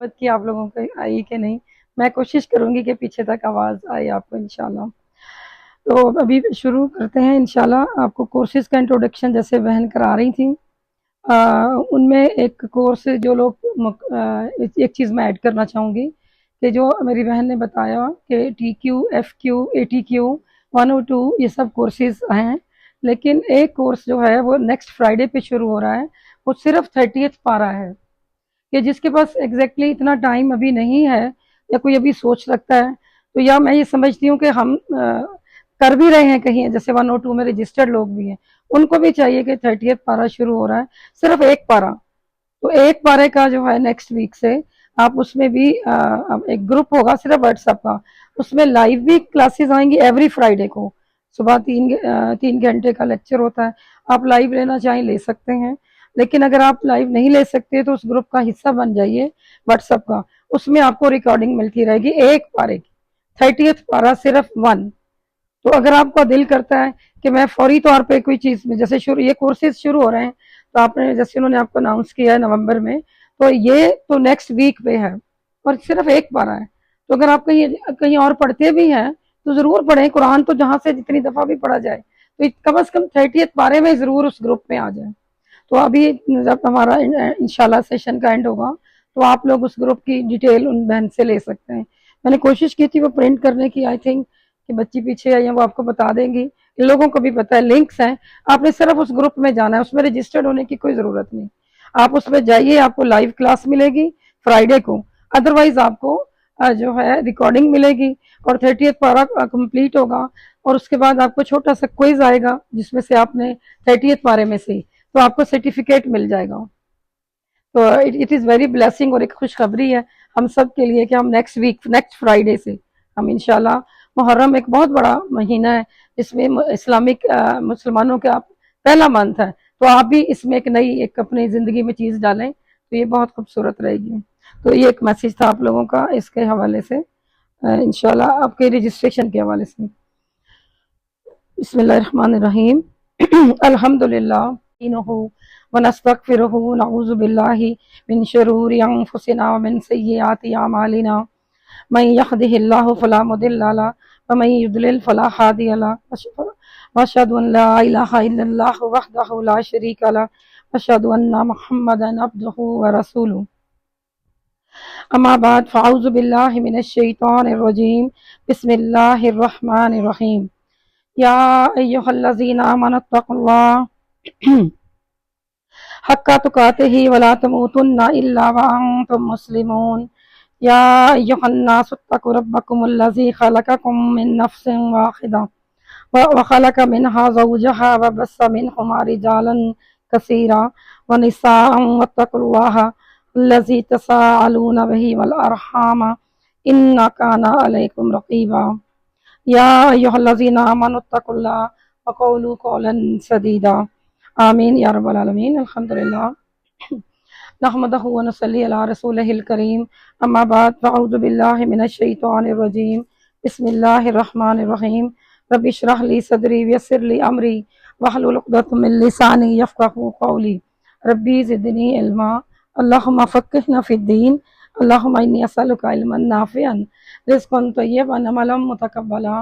کی آپ لوگوں کو آئی کہ نہیں، میں کوشش کروں گی کہ پیچھے تک آواز آئے آپ کو انشاءاللہ۔ تو ابھی شروع کرتے ہیں انشاءاللہ۔ آپ کو کورسز کا انٹروڈکشن جیسے بہن کرا رہی تھیں، ان میں ایک کورس جو لوگ ایک چیز میں ایڈ کرنا چاہوں گی کہ جو میری بہن نے بتایا کہ T Q, F Q, A T Q, 102 یہ سب کورسز ہیں، لیکن ایک کورس جو ہے وہ نیکسٹ فرائیڈے پہ شروع ہو رہا ہے، وہ صرف 30th پارہ ہے، کہ جس کے پاس ایگزیکٹلی اتنا ٹائم ابھی نہیں ہے یا کوئی ابھی سوچ رکھتا ہے، تو یا میں یہ سمجھتی ہوں کہ ہم کر بھی رہے ہیں کہیں، جیسے 102 میں رجسٹرڈ لوگ بھی ہیں، ان کو بھی چاہیے کہ 30th پارہ شروع ہو رہا ہے، صرف ایک پارہ، تو ایک پارے کا جو ہے نیکسٹ ویک سے آپ اس میں بھی ایک گروپ ہوگا صرف واٹس ایپ کا، اس میں لائیو بھی کلاسز آئیں گی ایوری فرائیڈے کو، صبح 3 گھنٹے کا لیکچر ہوتا ہے، آپ لائیو لینا چاہیں لے سکتے ہیں، لیکن اگر آپ لائیو نہیں لے سکتے تو اس گروپ کا حصہ بن جائیے واٹس ایپ کا، اس میں آپ کو ریکارڈنگ ملتی رہے گی ایک پارے کی، 30th پارہ صرف 1۔ تو اگر آپ کا دل کرتا ہے کہ میں فوری طور پہ کوئی چیز میں، جیسے یہ کورسز شروع ہو رہے ہیں، تو آپ نے جیسے انہوں نے آپ کو اناؤنس کیا ہے نومبر میں، تو یہ تو نیکسٹ ویک پہ ہے اور صرف ایک پارہ ہے، تو اگر آپ کہیں اور پڑھتے بھی ہیں تو ضرور پڑھیں، قرآن تو جہاں سے جتنی دفعہ بھی پڑھا جائے تو کم از کم 30th پارے میں ضرور اس گروپ میں آ جائیں۔ تو ابھی جب ہمارا انشاءاللہ سیشن کا اینڈ ہوگا تو آپ لوگ اس گروپ کی ڈیٹیل ان بہن سے لے سکتے ہیں۔ میں نے کوشش کی تھی وہ پرنٹ کرنے کی، آئی تھنک کہ بچی پیچھے آئی ہیں وہ آپ کو بتا دیں گی، لوگوں کو بھی پتہ ہے، لنکس ہیں، آپ نے صرف اس گروپ میں جانا ہے، اس میں رجسٹرڈ ہونے کی کوئی ضرورت نہیں، آپ اس میں جائیے، آپ کو لائیو کلاس ملے گی فرائیڈے کو، ادروائز آپ کو جو ہے ریکارڈنگ ملے گی، اور 30th پارہ کمپلیٹ ہوگا، اور اس کے بعد آپ کو چھوٹا سا کوئز آئے گا جس میں سے آپ نے 30th پارے میں سے، تو آپ کو سرٹیفکیٹ مل جائے گا۔ تو اٹ از ویری بلیسنگ، اور ایک خوشخبری ہے ہم سب کے لیے کہ ہم نیکسٹ فرائیڈے سے ہم انشاءاللہ، محرم ایک بہت بڑا مہینہ ہے، اس میں اسلامک مسلمانوں کا پہلا منتھ ہے، تو آپ بھی اس میں ایک اپنی زندگی میں چیز ڈالیں تو یہ بہت خوبصورت رہے گی۔ تو یہ ایک میسیج تھا آپ لوگوں کا اس کے حوالے سے، انشاءاللہ آپ کے رجسٹریشن کے حوالے سے۔ بسم اللہ الرحمن الرحیم۔ الحمدللہ ونستغفرہ ونعوذ باللہ من شرور انفسنا ومن سیئات اعمالنا، من يهده الله فلا مضل له ومن يضلل فلا هادي له، واشهد ان لا اله الا الله وحده لا شريك له، واشهد ان محمدا عبده ورسوله، اما بعد فاعوذ باللہ من الشیطان الرجیم، بسم اللہ الرحمن الرحیم۔ یا ایھا الذین آمنوا اتقوا اللہ حق تقاتہ ولا تموتن الا وانتم مسلمون، یا ایھا الناس اتقوا ربکم الذی خلقکم من نفس واحدہ وخلق منها زوجها وبث منهما رجالا كثيرا ونساء، واتقوا الله الذي تساءلون به والارحام ان كان عليكم رقيبا، یا ایھا الذین آمنوا اتقوا اللہ وقولوا قولا سدیدا، آمین یا رب العالمین۔ الحمدللہ نحمدہ ونصلی علی رسولہ الکریم، اما بعد فاعوذ باللہ من الشیطان الرجیم، بسم اللہ الرحمن الرحیم۔ رب اشرح لی صدری ویسر لی امری واحلل عقدۃ من لسانی یفقہوا قولی، ربی زدنی علما، اللہم فقہنا فی الدین، اللہم انی اسألک علما نافعا رزقا طیبا عملا متقبلا،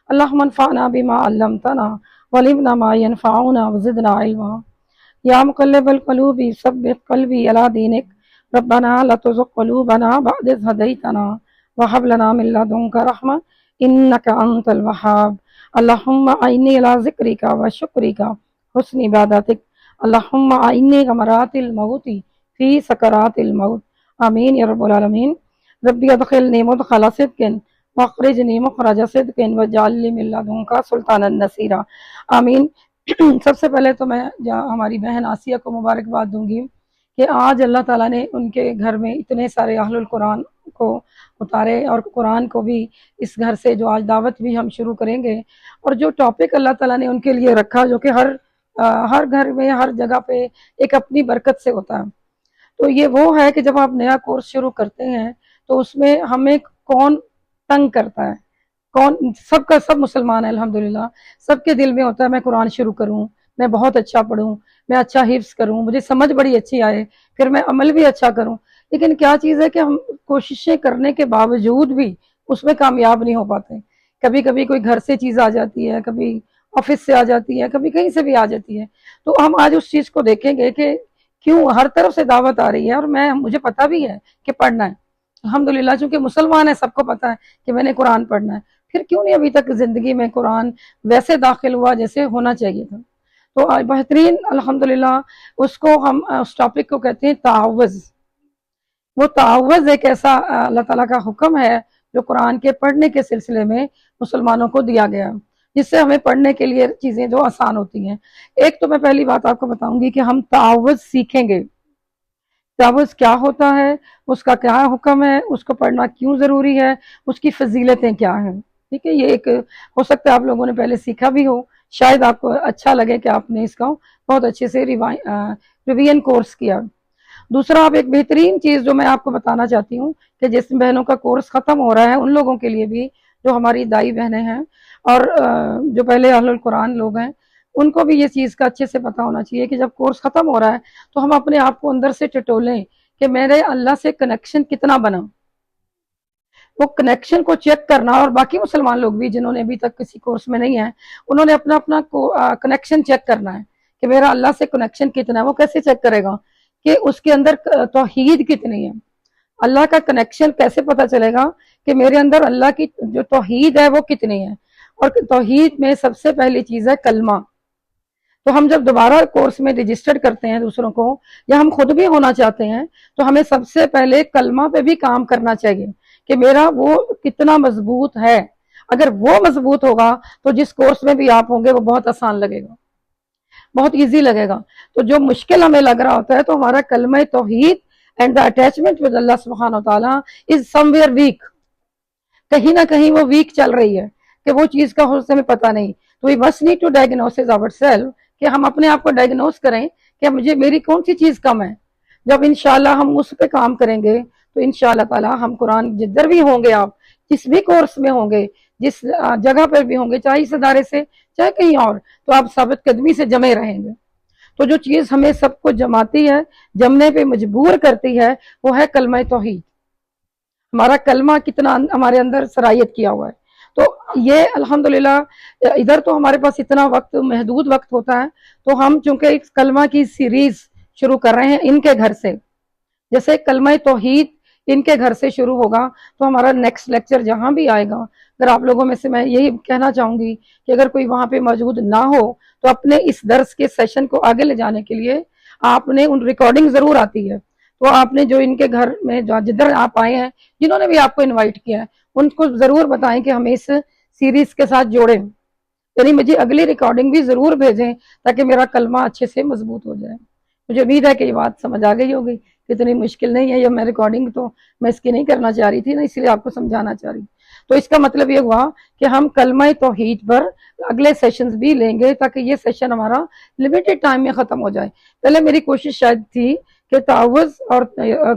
اللہم انفعنا بما علمتنا وعلمنا ما ينفعنا وزدنا علما، یا مقلب القلوب ثبت قلبی علی دینک، ربنا لا تزغ قلوبنا بعد اذ ہدیتنا وہب لنا من لدنک رحمہ انک انت الوہاب، اللہم اعنی علی ذکرک وشکرک حسن عبادتک، اللہم اعنی غمرات الموت فی سکرات الموت، آمین یا رب العالمین۔ ربی ادخلنی مدخل صدق واخرجنی مخرج صدق واجعل لی من لدنک سلطانا نصیرا، آمین۔ سب سے پہلے تو میں ہماری بہن آسیہ کو مبارکباد دوں گی کہ آج اللہ تعالیٰ نے ان کے گھر میں اتنے سارے اہل القرآن کو اتارے، اور قرآن کو بھی اس گھر سے جو آج دعوت بھی ہم شروع کریں گے، اور جو ٹاپک اللہ تعالیٰ نے ان کے لیے رکھا جو کہ ہر گھر میں ہر جگہ پہ ایک اپنی برکت سے ہوتا ہے، تو یہ وہ ہے کہ جب آپ نیا کورس شروع کرتے ہیں تو اس میں ہمیں کون تنگ کرتا ہے، کون سب مسلمان ہے الحمدللہ، سب کے دل میں ہوتا ہے میں قرآن شروع کروں، میں بہت اچھا پڑھوں، میں اچھا حفظ کروں، مجھے سمجھ بڑی اچھی آئے، پھر میں عمل بھی اچھا کروں، لیکن کیا چیز ہے کہ ہم کوششیں کرنے کے باوجود بھی اس میں کامیاب نہیں ہو پاتے. کبھی کبھی کوئی گھر سے چیز آ جاتی ہے، کبھی آفس سے آ جاتی ہے، کبھی کہیں سے بھی آ جاتی ہے. تو ہم آج اس چیز کو دیکھیں گے کہ کیوں ہر طرف سے دعوت آ رہی ہے، اور مجھے پتا بھی ہے کہ پڑھنا ہے الحمدللہ، چونکہ مسلمان ہے سب کو پتا ہے کہ میں نے قرآن پڑھنا ہے، پھر کیوں نہیں ابھی تک زندگی میں قرآن ویسے داخل ہوا جیسے ہونا چاہیے تھا. تو آج بہترین الحمدللہ اس کو ہم اس ٹاپک کو کہتے ہیں تعوذ. وہ تعوذ ایک ایسا اللہ تعالیٰ کا حکم ہے جو قرآن کے پڑھنے کے سلسلے میں مسلمانوں کو دیا گیا، جس سے ہمیں پڑھنے کے لیے چیزیں جو آسان ہوتی ہیں. ایک تو میں پہلی بات آپ کو بتاؤں گی کہ ہم تعوذ سیکھیں گے. تعوذ کیا ہوتا ہے، اس کا کیا حکم ہے، اس کو پڑھنا کیوں ضروری ہے، اس کی فضیلتیں کیا ہیں. ٹھیک ہے، یہ ایک ہو سکتا ہے آپ لوگوں نے پہلے سیکھا بھی ہو، شاید آپ کو اچھا لگے کہ آپ نے اس کا بہت اچھے سے ریویژن کورس کیا. دوسرا، آپ ایک بہترین چیز جو میں آپ کو بتانا چاہتی ہوں کہ جس بہنوں کا کورس ختم ہو رہا ہے ان لوگوں کے لیے بھی، جو ہماری دائی بہنیں ہیں اور جو پہلے اہل القرآن لوگ ہیں، ان کو بھی یہ چیز کا اچھے سے پتہ ہونا چاہیے کہ جب کورس ختم ہو رہا ہے تو ہم اپنے آپ کو اندر سے ٹٹولیں کہ میرے اللہ سے کنیکشن کتنا بنا. وہ کنیکشن کو چیک کرنا، اور باقی مسلمان لوگ بھی جنہوں نے ابھی تک کسی کورس میں نہیں ہیں انہوں نے اپنا اپنا کنیکشن چیک کرنا ہے کہ میرا اللہ سے کنیکشن کتنا ہے. وہ کیسے چیک کرے گا کہ اس کے اندر توحید کتنی ہے. اللہ کا کنیکشن کیسے پتہ چلے گا کہ میرے اندر اللہ کی جو توحید ہے وہ کتنی ہے. اور توحید میں سب سے پہلی چیز ہے کلمہ. تو ہم جب دوبارہ کورس میں رجسٹرڈ کرتے ہیں دوسروں کو، یا ہم خود بھی ہونا چاہتے ہیں، تو ہمیں سب سے پہلے کلمہ پہ بھی کام کرنا چاہیے کہ میرا وہ کتنا مضبوط ہے. اگر وہ مضبوط ہوگا تو جس کورس میں بھی آپ ہوں گے وہ بہت آسان لگے گا، بہت ایزی لگے گا. تو جو مشکل ہمیں لگ رہا ہوتا ہے تو ہمارا کلمہ توحید اینڈ دا اٹیچمنٹ ود اللہ سبحانہ و تعالیٰ از سم ویئر ویک. کہیں نہ کہیں وہ ویک چل رہی ہے کہ وہ چیز کا ہمیں پتہ نہیں. تو we must need to diagnose our self, کہ ہم اپنے آپ کو ڈائگنوس کریں کہ میری کون سی چیز کم ہے. جب انشاءاللہ ہم اس پہ کام کریں گے تو انشاءاللہ تعالیٰ ہم قرآن جدھر بھی ہوں گے، آپ جس بھی کورس میں ہوں گے، جس جگہ پر بھی ہوں گے، چاہے اس ادارے سے چاہے کہیں اور، تو آپ ثابت قدمی سے جمے رہیں گے. تو جو چیز ہمیں سب کو جماتی ہے، جمنے پہ مجبور کرتی ہے، وہ ہے کلمہ توحید. ہمارا کلمہ کتنا ہمارے اندر صلاحیت کیا ہوا ہے. تو یہ الحمدللہ ادھر تو ہمارے پاس اتنا وقت، محدود وقت ہوتا ہے، تو ہم چونکہ اس کلمہ کی سیریز شروع کر رہے ہیں ان کے گھر سے، جیسے کلمہ توحید ان کے گھر سے شروع ہوگا، تو ہمارا نیکسٹ لیکچر جہاں بھی آئے گا، اگر آپ لوگوں میں سے میں یہی کہنا چاہوں گی کہ اگر کوئی وہاں پہ موجود نہ ہو تو اپنے اس درس کے سیشن کو آگے لے جانے کے لیے آپ نے ان ریکارڈنگ ضرور آتی ہے، تو آپ نے جو ان کے گھر میں جدھر آپ آئے ہیں، جنہوں نے بھی آپ کو انوائٹ کیا ہے، ان کو ضرور بتائیں کہ ہمیں اس سیریز کے ساتھ جوڑیں، یعنی مجھے اگلی ریکارڈنگ بھی ضرور بھیجیں تاکہ میرا کلمہ اچھے سے مضبوط ہو جائے. مجھے امید ہے کہ یہ بات سمجھ آ گئی ہوگی، اتنی مشکل نہیں ہے. یہ میں ریکارڈنگ تو میں اس کی نہیں کرنا چاہ رہی تھی نا، اس لیے آپ کو سمجھانا چاہ رہی. تو اس کا مطلب یہ ہوا کہ ہم کلمہ توحید پر اگلے سیشنز بھی لیں گے تاکہ یہ سیشن ہمارا لمیٹڈ ٹائم میں ختم ہو جائے. پہلے میری کوشش شاید تھی کہ تعوذ اور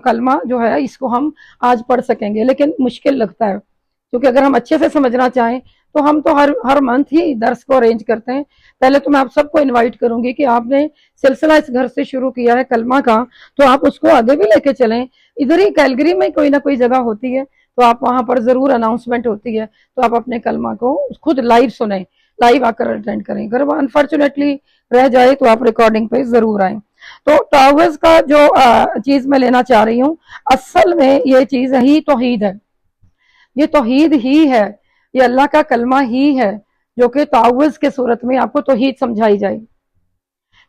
کلمہ جو ہے اس کو ہم آج پڑھ سکیں گے، لیکن مشکل لگتا ہے کیونکہ اگر ہم اچھے سے سمجھنا چاہیں تو ہم تو ہر منتھ ہی درس کو ارینج کرتے ہیں. پہلے تو میں آپ سب کو انوائٹ کروں گی کہ آپ نے سلسلہ اس گھر سے شروع کیا ہے کلمہ کا، تو آپ اس کو آگے بھی لے کے چلیں. ادھر ہی کیلگری میں کوئی نہ کوئی جگہ ہوتی ہے تو آپ وہاں پر ضرور اناؤنسمنٹ ہوتی ہے، تو آپ اپنے کلمہ کو خود لائیو سنیں، لائیو آ کر اٹینڈ کریں. اگر وہ انفارچونیٹلی رہ جائے تو آپ ریکارڈنگ پہ ضرور آئیں. تو تعوذ کا جو چیز میں لینا چاہ رہی ہوں، اصل میں یہ چیز ہی توحید ہے. یہ توحید ہی ہے، یہ اللہ کا کلمہ ہی ہے جو کہ تعوذ کے صورت میں آپ کو توحید سمجھائی جائے.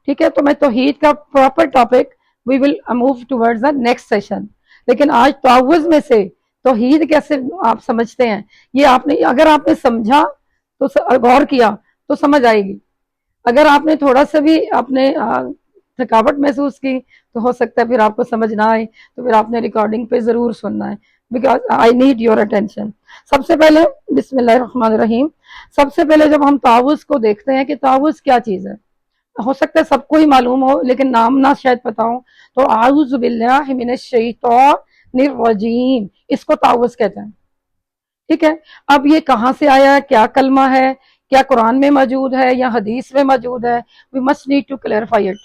ٹھیک ہے، تو میں توحید کا proper topic we will move towards the next session. لیکن آج تعوذ میں سے توحید کیسے آپ سمجھتے ہیں، یہ آپ نے اگر آپ نے سمجھا تو غور کیا تو سمجھ آئے گی. اگر آپ نے تھوڑا سا بھی آپ نے تھکاوٹ محسوس کی تو ہو سکتا ہے پھر آپ کو سمجھ نہ آئے، تو پھر آپ نے ریکارڈنگ پہ ضرور سننا ہے، because I need your attention. سب سے پہلے بسم اللہ الرحمن الرحیم، سب سے پہلے جب ہم تعوذ کو دیکھتے ہیں کہ تعوذ کیا چیز ہے، ہو سکتا ہے سب کو ہی معلوم ہو لیکن نام نہ شاید پتا ہو. تو اعوذ باللہ من الشیطان الرجیم، اس کو تعوذ کہتے ہیں. ٹھیک ہے، اب یہ کہاں سے آیا ہے، کیا کلمہ ہے، کیا قرآن میں موجود ہے یا حدیث میں موجود ہے، we must need to clarify it.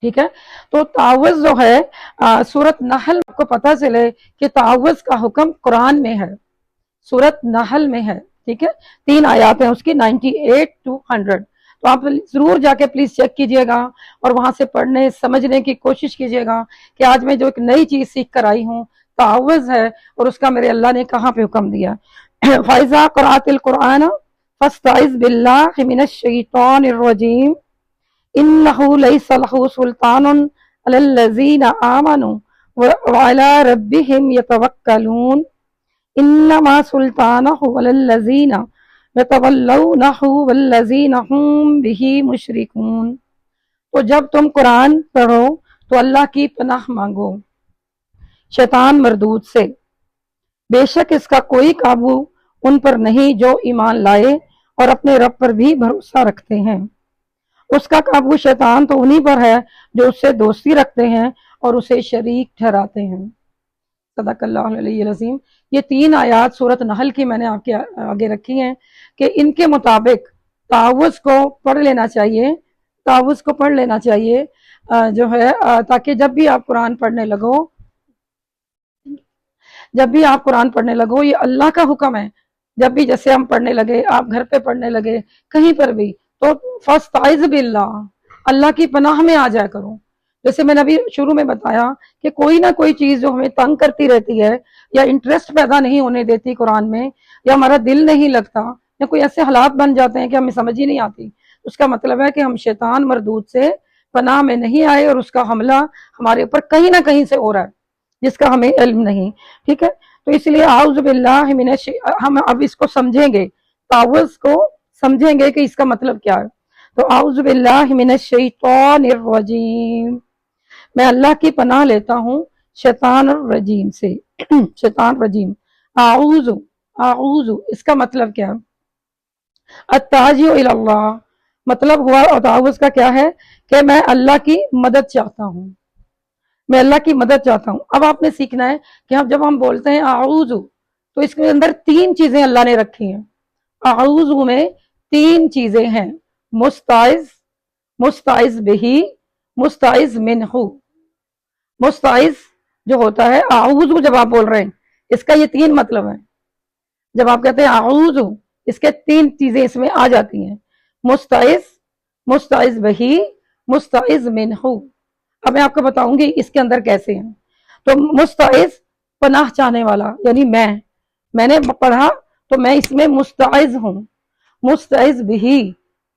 ٹھیک ہے. تو تعوذ جو ہے سورت نحل کو پتہ چلے کہ تعوذ کا حکم قرآن میں ہے، سورت نحل میں ہے. ٹھیک ہے، 3 آیات ہیں اس کی 98 to 100. تو آپ ضرور جا کے پلیز چیک کیجئے گا اور وہاں سے پڑھنے سمجھنے کی کوشش کیجئے گا کہ آج میں جو ایک نئی چیز سیکھ کر آئی ہوں تعوذ ہے، اور اس کا میرے اللہ نے کہاں پہ حکم دیا. فَإِذَا قَرَأْتِ الْقُرْآنَ فَاسْتَعِذْ بِاللَّهِ مِنَ الشَّيْطَانِ الرَّجِيمِ إِنَّهُ لَيْسَ لَهُ سُلْطَانٌ عَلَى الَّذِينَ آمَنُوا وَعَلَى رَبِّهِمْ يَتَوَكَّلُونَ إِنَّمَا سُلْطَانُهُ عَلَى الَّذِينَ يَتَوَلَّوْنَهُ وَالَّذِينَ هُمْ بِهِ مُشْرِكُونَ. تو جب تم قرآن پڑھو تو اللہ کی پناہ مانگو شیطان مردود سے، بے شک اس کا کوئی قابو ان پر نہیں جو ایمان لائے اور اپنے رب پر بھی بھروسہ رکھتے ہیں. اس کا قابو شیطان تو انہی پر ہے جو اس سے دوستی رکھتے ہیں اور اسے شریک ٹھہراتے ہیں. صدق اللہ العلی العظیم. یہ 3 آیات سورت نحل کی میں نے آپ کے آگے رکھی ہیں کہ ان کے مطابق تعوذ کو پڑھ لینا چاہیے، تعوذ کو پڑھ لینا چاہیے جو ہے تاکہ جب بھی آپ قرآن پڑھنے لگو، جب بھی آپ قرآن پڑھنے لگو، یہ اللہ کا حکم ہے. جب بھی جیسے ہم پڑھنے لگے، آپ گھر پہ پڑھنے لگے، کہیں پر بھی، تو فاستعذ باللہ، اللہ کی پناہ میں آ جایا کرو. جیسے میں نے ابھی شروع میں بتایا کہ کوئی نہ کوئی چیز جو ہمیں تنگ کرتی رہتی ہے یا انٹرسٹ پیدا نہیں ہونے دیتی قرآن میں، یا ہمارا دل نہیں لگتا، یا کوئی ایسے حالات بن جاتے ہیں کہ ہمیں سمجھ ہی نہیں آتی، اس کا مطلب ہے کہ ہم شیطان مردود سے پناہ میں نہیں آئے اور اس کا حملہ ہمارے اوپر کہیں نہ کہیں سے ہو رہا ہے جس کا ہمیں علم نہیں. ٹھیک ہے، تو اس لیے اعوذ باللہ من ہم اب اس کو سمجھیں گے، تعوذ کو سمجھیں گے کہ اس کا مطلب کیا ہے. تو اعوذ باللہ من الشیطان الرجیم، میں اللہ کی پناہ لیتا ہوں شیطان الرجیم سے. شیطان رجیم، اعوذ، اعوذ اس کا مطلب کیا ہے؟ التاجی الی اللہ، مطلب ہوا تعوذ کا کیا ہے کہ میں اللہ کی مدد چاہتا ہوں، میں اللہ کی مدد چاہتا ہوں. اب آپ نے سیکھنا ہے کہ جب ہم بولتے ہیں اعوذ تو اس کے اندر 3 چیزیں اللہ نے رکھی ہیں. اعوذ میں 3 چیزیں ہیں، مستعذ، مستعذ بہ، مستعذ منہ. مستعذ جو ہوتا ہے، اعوذ جب آپ بول رہے ہیں اس کا یہ 3 مطلب ہے. جب آپ کہتے ہیں اعوذ، اس کے 3 چیزیں اس میں آ جاتی ہیں، مستعذ، مستعذ بہ، مستعذ منہ. اب میں آپ کو بتاؤں گی اس کے اندر کیسے ہیں. تو مستعذ پناہ چاہنے والا، یعنی میں نے پڑھا تو میں اس میں مستعذ ہوں. مستعذ بہ،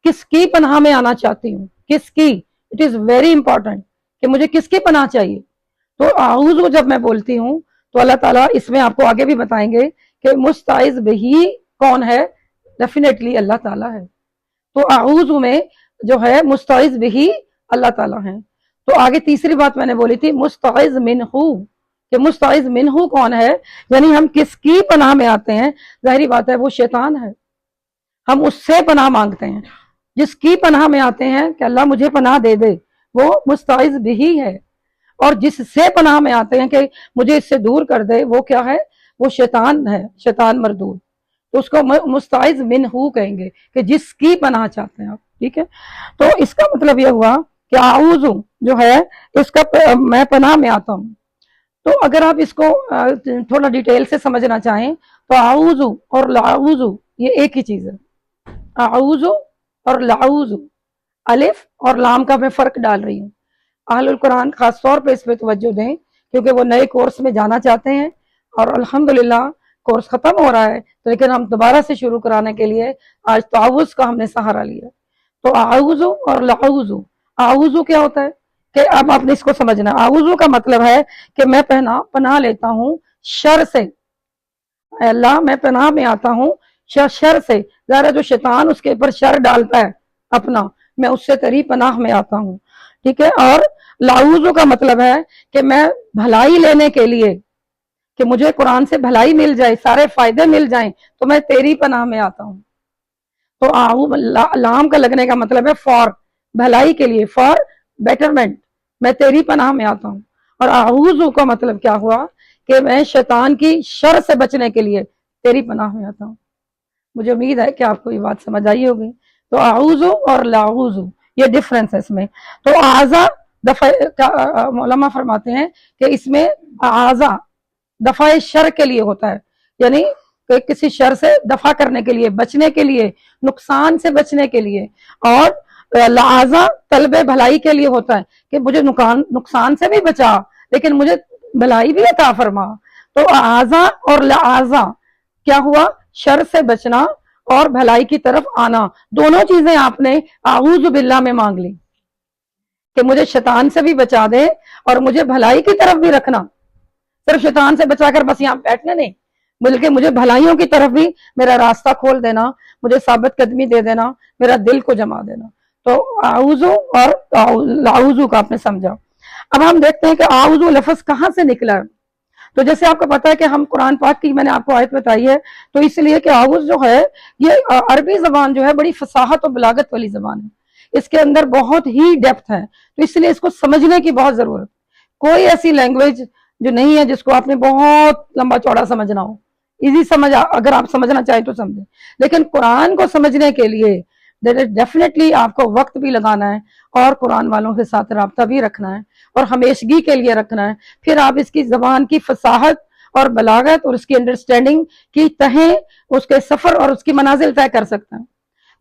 کس کی پناہ میں آنا چاہتی ہوں، کس کی، اٹ از ویری امپورٹنٹ کہ مجھے کس کی پناہ چاہیے. تو اعوذ جب میں بولتی ہوں تو اللہ تعالیٰ اس میں آپ کو آگے بھی بتائیں گے کہ مستعذ بہ کون ہے، ڈیفینیٹلی اللہ تعالیٰ ہے. تو اعوذ میں جو ہے مستعذ بہ اللہ تعالیٰ ہیں. تو آگے تیسری بات میں نے بولی تھی مستعذ منہ، کہ مستعذ منہ کون ہے، یعنی ہم کس کی پناہ میں آتے ہیں. ظاہری بات ہے وہ شیطان ہے، ہم اس سے پناہ مانگتے ہیں. جس کی پناہ میں آتے ہیں کہ اللہ مجھے پناہ دے دے، وہ مستعذ بہ ہے. اور جس سے پناہ میں آتے ہیں کہ مجھے اس سے دور کر دے، وہ کیا ہے، وہ شیطان ہے، شیطان مردود. تو اس کو مستعذ منہ کہیں گے کہ جس کی پناہ چاہتے ہیں آپ. ٹھیک ہے، تو اس کا مطلب یہ ہوا کہ اعوذ جو ہے اس کا میں پناہ میں آتا ہوں. تو اگر آپ اس کو تھوڑا ڈیٹیل سے سمجھنا چاہیں تو اعوذ اور لاعوذ یہ ایک ہی چیز ہے. اعوذ اور لاعوذ، الف اور لام کا میں فرق ڈال رہی ہوں. اہل القرآن خاص طور پہ اس پہ توجہ دیں کیونکہ وہ نئے کورس میں جانا چاہتے ہیں اور الحمدللہ کورس ختم ہو رہا ہے، تو لیکن ہم دوبارہ سے شروع کرانے کے لیے آج تعوذ کا ہم نے سہارا لیا. تو اعوذ اور لاعوذ، اعوذ کیا ہوتا ہے کہ اب آپ نے اس کو سمجھنا. اعوذ کا مطلب ہے کہ میں پناہ لیتا ہوں شر سے. اے اللہ میں پناہ میں آتا ہوں شر سے. ظاہر جو شیطان اس کے اوپر شر ڈالتا ہے اپنا، میں اس سے تیری پناہ میں آتا ہوں. ٹھیک ہے، اور لاعوذ کا مطلب ہے کہ میں بھلائی لینے کے لیے، کہ مجھے قرآن سے بھلائی مل جائے، سارے فائدے مل جائیں، تو میں تیری پناہ میں آتا ہوں. تو لام کا لگنے کا مطلب ہے فار، بھلائی کے لیے، فار بیٹرمنٹ، میں تیری پناہ میں آتا ہوں. اور اعوذ کا مطلب کیا ہوا کہ میں شیطان کی شر سے بچنے کے لیے تیری پناہ میں آتا ہوں. مجھے امید ہے کہ آپ کو یہ بات سمجھ آئی ہوگی. تو اعوذ اور لاعوذ یہ ڈفرنس ہے اس میں. تو اعوذ دفع علماء فرماتے ہیں کہ اس میں اعاذہ دفع شر کے لیے ہوتا ہے، یعنی کہ کسی شر سے دفع کرنے کے لیے، بچنے کے لیے، نقصان سے بچنے کے لیے، اور لعاذہ طلب بھلائی کے لیے ہوتا ہے کہ مجھے نقصان سے بھی بچا لیکن مجھے بھلائی بھی عطا فرما۔ تو اعاذہ اور لعاذہ کیا ہوا؟ شر سے بچنا اور بھلائی کی طرف آنا، دونوں چیزیں آپ نے اعوذ باللہ میں مانگ لی کہ مجھے شیطان سے بھی بچا دے اور مجھے بھلائی کی طرف بھی رکھنا، صرف شیطان سے بچا کر بس یہاں بیٹھنا نہیں، بلکہ مجھے بھلائیوں کی طرف بھی میرا راستہ کھول دینا، مجھے ثابت قدمی دے دینا، میرا دل کو جما دینا۔ تو اعوذ اور اعوذ کا آپ نے سمجھا۔ اب ہم دیکھتے ہیں کہ اعوذ لفظ کہاں سے نکلا ہے۔ تو جیسے آپ کو پتا ہے کہ ہم قرآن پاک کی میں نے آپ کو آیت بتائی ہے، تو اس لیے کہ اعوذ جو ہے یہ عربی زبان جو ہے بڑی فصاحت و بلاغت والی زبان ہے، اس کے اندر بہت ہی ڈیپتھ ہے، تو اس لیے اس کو سمجھنے کی بہت ضرورت۔ کوئی ایسی لینگویج جو نہیں ہے جس کو آپ نے بہت لمبا چوڑا سمجھنا ہو، ایزی سمجھ، اگر آپ سمجھنا چاہیں تو سمجھیں، لیکن قرآن کو سمجھنے کے لیے ڈیفینیٹلی آپ کو وقت بھی لگانا ہے اور قرآن والوں کے ساتھ رابطہ بھی رکھنا ہے اور ہمیشگی کے لیے رکھنا ہے، پھر آپ اس کی زبان کی فصاحت اور بلاغت اور اس کی انڈرسٹینڈنگ کی تہیں، اس کے سفر اور اس کی منازل طے کر سکتے ہیں۔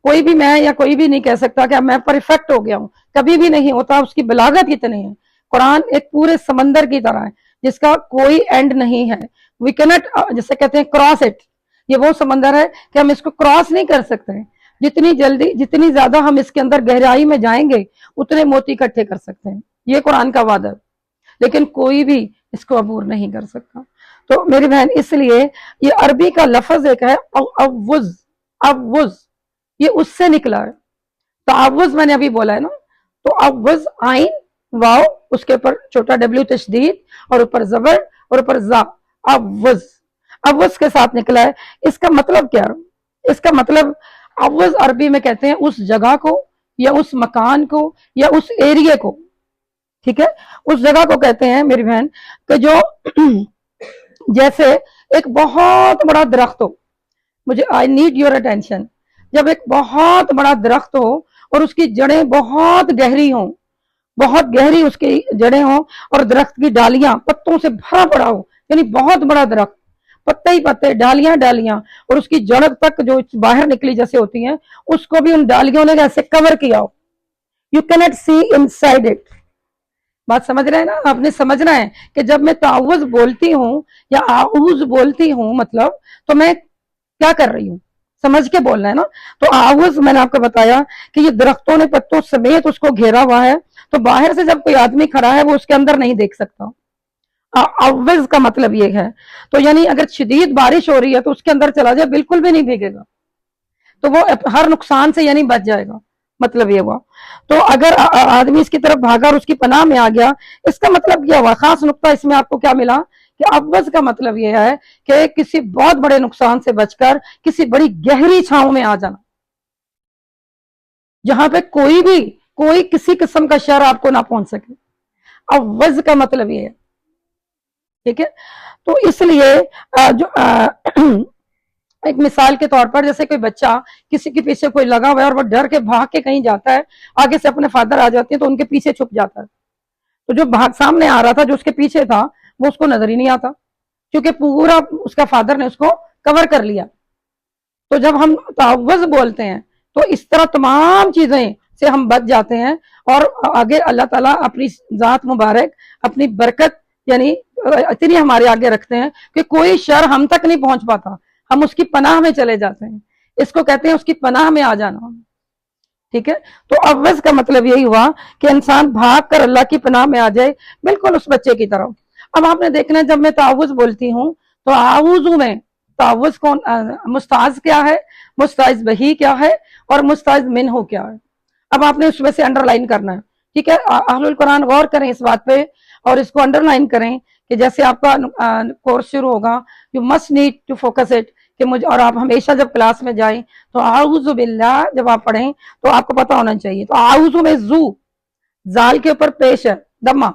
کوئی بھی میں یا کوئی بھی نہیں کہہ سکتا کہ میں پرفیکٹ ہو گیا ہوں، کبھی بھی نہیں ہوتا، اس کی بلاغت کتنی ہے۔ قرآن ایک پورے سمندر کی طرح ہے جس کا کوئی اینڈ نہیں ہے، وی کینٹ جسے کہتے ہیں کراس اٹ، یہ وہ سمندر ہے کہ ہم اس کو کراس نہیں کر سکتے، جتنی زیادہ ہم اس کے اندر گہرائی میں جائیں گے اتنے موتی اکٹھے کر سکتے ہیں، یہ قرآن کا وعدہ ہے، لیکن کوئی بھی اس کو عبور نہیں کر سکتا۔ تو میری بہن اس لیے یہ عربی کا لفظ ایک ہے اوز، یہ اس سے نکلا ہے۔ تعوذ میں نے ابھی بولا ہے نا، تو اوز عین واو، اس کے اوپر چھوٹا ڈبلیو تشدید اور اوپر زبر اور اوپر زا، اوز کے ساتھ نکلا ہے۔ اس کا مطلب کیا؟ اس کا مطلب اوز عربی میں کہتے ہیں اس جگہ کو یا اس مکان کو یا اس ایریے کو، ٹھیک ہے، اس جگہ کو کہتے ہیں میری بہن کہ جو جیسے ایک بہت بڑا درخت ہو، مجھے آئی نیڈ یور اٹینشن، جب ایک بہت بڑا درخت ہو اور اس کی جڑیں بہت گہری ہوں، بہت گہری اس کی جڑیں ہوں، اور درخت کی ڈالیاں پتوں سے بھرا پڑا ہو، یعنی بہت بڑا درخت، پتے ہی پتے، ڈالیاں ڈالیاں، اور اس کی جڑ تک جو باہر نکلی جیسے ہوتی ہیں، اس کو بھی ان ڈالیوں نے ایسے کور کیا ہو، you can't see inside it. بات سمجھ رہے ہیں نا؟ آپ نے سمجھنا ہے کہ جب میں تعوذ بولتی ہوں یا اعوذ بولتی ہوں مطلب تو میں کیا کر رہی ہوں، سمجھ کے بولنا ہے نا۔ تو اعوذ میں نے آپ کو بتایا کہ یہ درختوں نے پتوں سمیت اس کو گھیرا ہوا ہے، تو باہر سے جب کوئی آدمی کھڑا ہے وہ اس کے اندر نہیں دیکھ سکتا۔ اعوذ کا مطلب یہ ہے، تو یعنی اگر شدید بارش ہو رہی ہے تو اس کے اندر چلا جائے بالکل بھی نہیں بھیگے گا، تو وہ ہر نقصان سے یعنی بچ جائے گا، مطلب یہ ہوا۔ تو اگر آدمی اس کی طرف بھاگا اور اس کی پناہ میں آ گیا، اس کا مطلب کیا ہوا؟ خاص نقطہ اس میں آپ کو کیا ملا کہ اعوذ کا مطلب یہ ہے کہ کسی بہت بڑے نقصان سے بچ کر کسی بڑی گہری چھاؤں میں آ جانا، جہاں پہ کوئی کسی قسم کا شر آپ کو نہ پہنچ سکے۔ اعوذ کا مطلب یہ ہے، ٹھیک ہے۔ تو اس لیے جو ایک مثال کے طور پر جیسے کوئی بچہ کسی کے پیچھے کوئی لگا ہوا ہے اور وہ ڈر کے بھاگ کے کہیں جاتا ہے، آگے سے اپنے فادر آ جاتے ہیں تو ان کے پیچھے چھپ جاتا ہے، تو جو بھاگ سامنے آ رہا تھا جو اس کے پیچھے تھا وہ اس کو نظر ہی نہیں آتا، کیونکہ پورا اس کا فادر نے اس کو کور کر لیا۔ تو جب ہم تعوذ بولتے ہیں تو اس طرح تمام چیزیں سے ہم بچ جاتے ہیں، اور آگے اللہ تعالیٰ اپنی ذات مبارک، اپنی برکت یعنی اتنی ہمارے آگے رکھتے ہیں کہ کوئی شر ہم تک نہیں پہنچ پاتا، ہم اس کی پناہ میں چلے جاتے ہیں، اس کو کہتے ہیں اس کی پناہ میں آ جانا، ٹھیک ہے۔ تو اعوذ کا مطلب یہی ہوا کہ انسان بھاگ کر اللہ کی پناہ میں آ جائے، بالکل اس بچے کی طرح۔ اب آپ نے دیکھنا جب میں تعوذ بولتی ہوں تو اعوذ میں تعوذ کون، مستعاذ کیا ہے، مستعاذ بہی کیا ہے، اور مستعاذ منہ کیا ہے، اب آپ نے اس میں سے انڈر لائن کرنا ہے، ٹھیک ہے۔ اہل القرآن غور کریں اس بات پہ اور اس کو انڈر لائن کریں کہ جیسے آپ کا کورس شروع ہوگا، you must need to focus it, کہ مجھے، اور آپ ہمیشہ جب کلاس میں جائیں تو اعوذ باللہ جب آپ پڑھیں تو آپ کو پتا ہونا چاہیے۔ تو اعوذ میں زو، زال کے اوپر پیش ہے دمہ،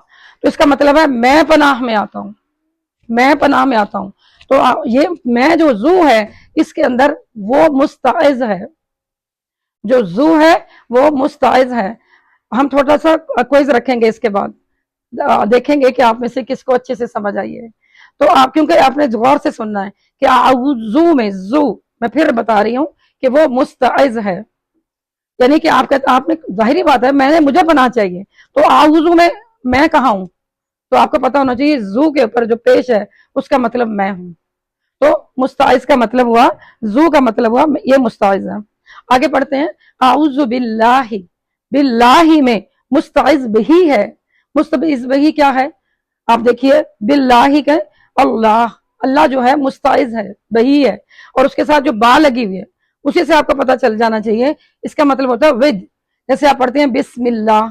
تو اس کا مطلب ہے میں پناہ میں آتا ہوں، میں پناہ میں آتا ہوں۔ تو یہ میں جو زو ہے اس کے اندر وہ مستعذ ہے، جو زو ہے وہ مستعذ ہے، ہم تھوڑا سا کوئز رکھیں گے اس کے بعد، دیکھیں گے کہ آپ میں سے کس کو اچھے سے سمجھ آئی ہے. تو آپ کیونکہ آپ نے غور سے سننا ہے کہ اعوذ میں زو، میں پھر بتا رہی ہوں کہ وہ مستعذ ہے، یعنی کہ آپ کہتے آپ نے ظاہری بات ہے میں نے مجھے پناہ چاہیے، تو اعوذ میں کہاں ہوں، تو آپ کو پتا ہونا چاہیے زو کے اوپر جو پیش ہے اس کا مطلب میں ہوں. تو مستعذ کا مطلب ہوا، زو کا مطلب ہوا یہ مستعذ ہے. آگے پڑھتے ہیں. اعوذ باللہ، باللہ میں مستعذ بہی ہے. مستعذ بہی کیا ہے؟ آپ دیکھیے باللہ کا اللہ، اللہ جو ہے مستعذ ہے، بہی ہے، اور اس کے ساتھ جو با لگی ہوئی ہے اسی سے آپ کو پتا چل جانا چاہیے اس کا مطلب ہوتا ہے ود. جیسے آپ پڑھتے ہیں بسم اللہ،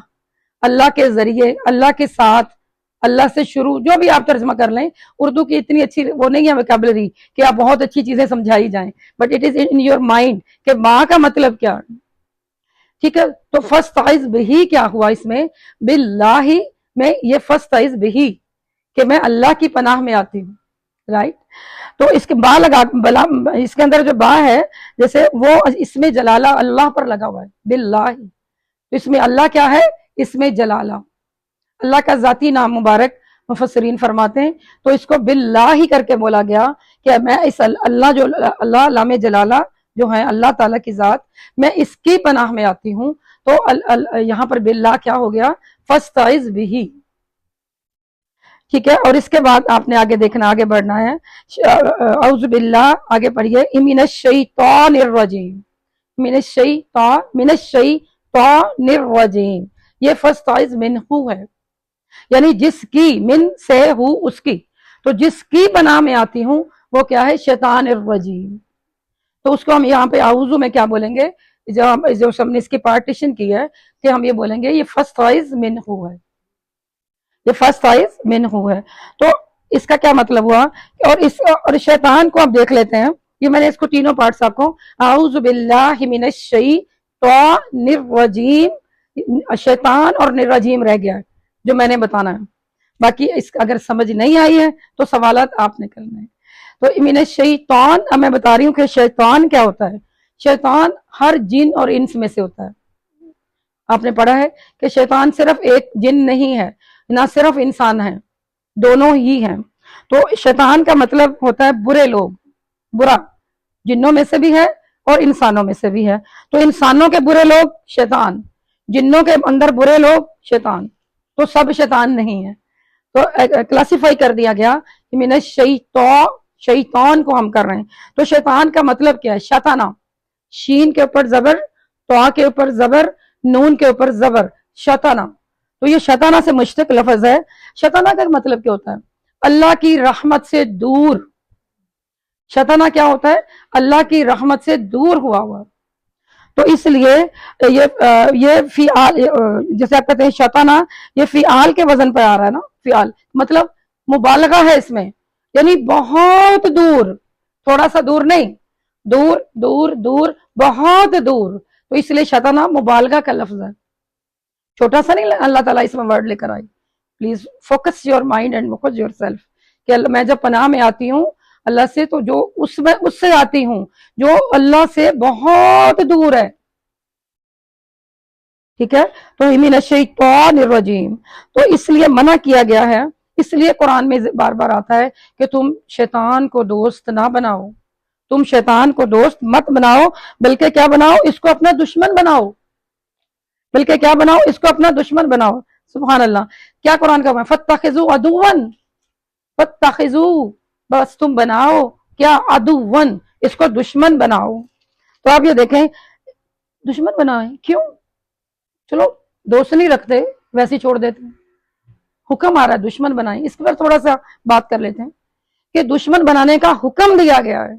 اللہ کے ذریعے، اللہ کے ساتھ، اللہ سے شروع، جو بھی آپ ترجمہ کر لیں. اردو کی اتنی اچھی وہ نہیں ہے ویکیبلری کہ آپ بہت اچھی چیزیں سمجھائی جائیں، but it is in your mind کہ ماں کا مطلب کیا. ٹھیک ہے، تو فاستعذ بہی کیا ہوا اس میں؟ باللہ میں یہ فاستعذ بہی کہ میں اللہ کی پناہ میں آتی ہوں. رائٹ. تو اس کے با لگا بلا، اس کے اندر جو با ہے جیسے وہ اس میں جلالہ اللہ پر لگا ہوا ہے باللہ. تو اس میں اللہ کیا ہے؟ اس میں جلالہ، اللہ کا ذاتی نام مبارک مفسرین فرماتے ہیں. تو اس کو باللہ کر کے بولا گیا کہ میں اس اللہ جو اللہ لام جلالہ جو ہے اللہ تعالیٰ کی ذات، میں اس کی پناہ میں آتی ہوں. تو یہاں پر باللہ کیا ہو گیا؟ فاستعذ بہ. ٹھیک ہے، اور اس کے بعد آپ نے آگے دیکھنا، آگے بڑھنا ہے. اعوذ باللہ، آگے پڑھیے. من الشیطان الرجیم، من الشیطان الرجیم. یہ فاستعذ منہ ہے، یعنی جس کی، من سے ہوں اس کی، تو جس کی پناہ میں آتی ہوں وہ کیا ہے؟ شیطان الرجیم. تو اس کو ہم یہاں پہ اعوذ میں کیا بولیں گے؟ جو ہم نے اس کی پارٹیشن کی ہے کہ ہم یہ بولیں گے یہ فاستعذ منہ ہے، یہ فاستعذ منہ ہے. تو اس کا کیا مطلب ہوا؟ اور شیطان کو ہم دیکھ لیتے ہیں. یہ میں نے اس کو تینوں پارٹس آپ کو، اعوذ باللہ من الشیطان الرجیم، شیطان اور رجیم رہ گیا ہے جو میں نے بتانا ہے. باقی اس اگر سمجھ نہیں آئی ہے تو سوالات آپ نے کرنے ہیں. تو من الشیطان، اب میں بتا رہی ہوں کہ شیطان کیا ہوتا ہے. شیطان ہر جن اور انس میں سے ہوتا ہے. آپ نے پڑھا ہے کہ شیطان صرف ایک جن نہیں ہے، نہ صرف انسان ہے، دونوں ہی ہیں. تو شیطان کا مطلب ہوتا ہے برے لوگ، برا، جنوں میں سے بھی ہے اور انسانوں میں سے بھی ہے. تو انسانوں کے برے لوگ شیطان، جنوں کے اندر برے لوگ شیطان. تو سب شیطان نہیں ہے. تو کلاسیفائی کر دیا گیا کہ من الشیطان، شیطان کو ہم کر رہے ہیں. تو شیطان کا مطلب کیا ہے؟ شطانہ، شین کے اوپر زبر، تو کے اوپر زبر، نون کے اوپر زبر، شطانہ. تو یہ شطانہ سے مشتق لفظ ہے. شطانہ کا مطلب کیا ہوتا ہے؟ اللہ کی رحمت سے دور. شطانہ کیا ہوتا ہے؟ اللہ کی رحمت سے دور ہوا ہوا. تو اس لیے یہ فعال، جیسے آپ کہتے ہیں شطانہ، یہ فعال کے وزن پر آ رہا ہے نا. فعال مطلب مبالغہ ہے اس میں، یعنی بہت دور، تھوڑا سا دور نہیں، دور دور دور، بہت دور. تو اس لیے شطانہ مبالغہ کا لفظ ہے، چھوٹا سا نہیں اللہ تعالیٰ اس میں ورڈ لے کر آئی. Please focus your mind and focus yourself کہ میں جب پناہ میں آتی ہوں اللہ سے، تو جو اس سے آتی ہوں جو اللہ سے بہت دور ہے. ٹھیک ہے. تو من الشیطان الرجیم، تو اس لیے منع کیا گیا ہے. اس لیے قرآن میں بار بار آتا ہے کہ تم شیطان کو دوست نہ بناؤ، تم شیطان کو دوست مت بناؤ، بلکہ کیا بناؤ؟ اس کو اپنا دشمن بناؤ. بلکہ کیا بناؤ؟ اس کو اپنا دشمن بناؤ. سبحان اللہ. کیا قرآن کا فَاتَّخِذُوا عَدُوًّا، فَاتَّخِذُوا، بس تم بناؤ کیا؟ عَدُوًّا، اس کو دشمن بناؤ. تو آپ یہ دیکھیں دشمن بنائیں کیوں؟ چلو دوست نہیں رکھتے، ویسے ہی چھوڑ دیتے ہیں. حکم آ رہا ہے دشمن بنائیں. اس پر تھوڑا سا بات کر لیتے ہیں کہ دشمن بنانے کا حکم دیا گیا ہے.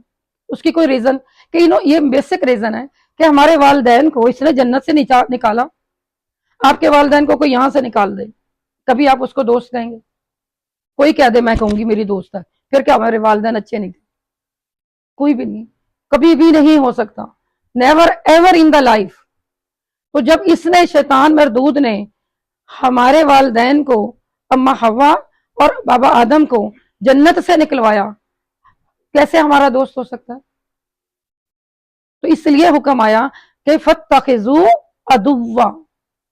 اس کی کوئی ریزن کہ یہ بیسک ریزن ہے کہ ہمارے والدین کو اس نے جنت سے نکالا. آپ کے والدین کو کوئی یہاں سے نکال دے، کبھی آپ اس کو دوست کہیں گے؟ کوئی کہہ دے میں کہوں گی میری دوست ہے، پھر کیا ہمارے والدین اچھے نہیں تھے؟ کوئی بھی نہیں، کبھی بھی نہیں ہو سکتا. Never ever in the life. تو جب اس نے شیطان مردود نے ہمارے والدین کو، اما حوا اور بابا آدم کو جنت سے نکلوایا، کیسے ہمارا دوست ہو سکتا ہے؟ تو اس لیے حکم آیا کہ فَاتَّخِذُوا عَدُوًّا،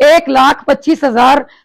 1,25,000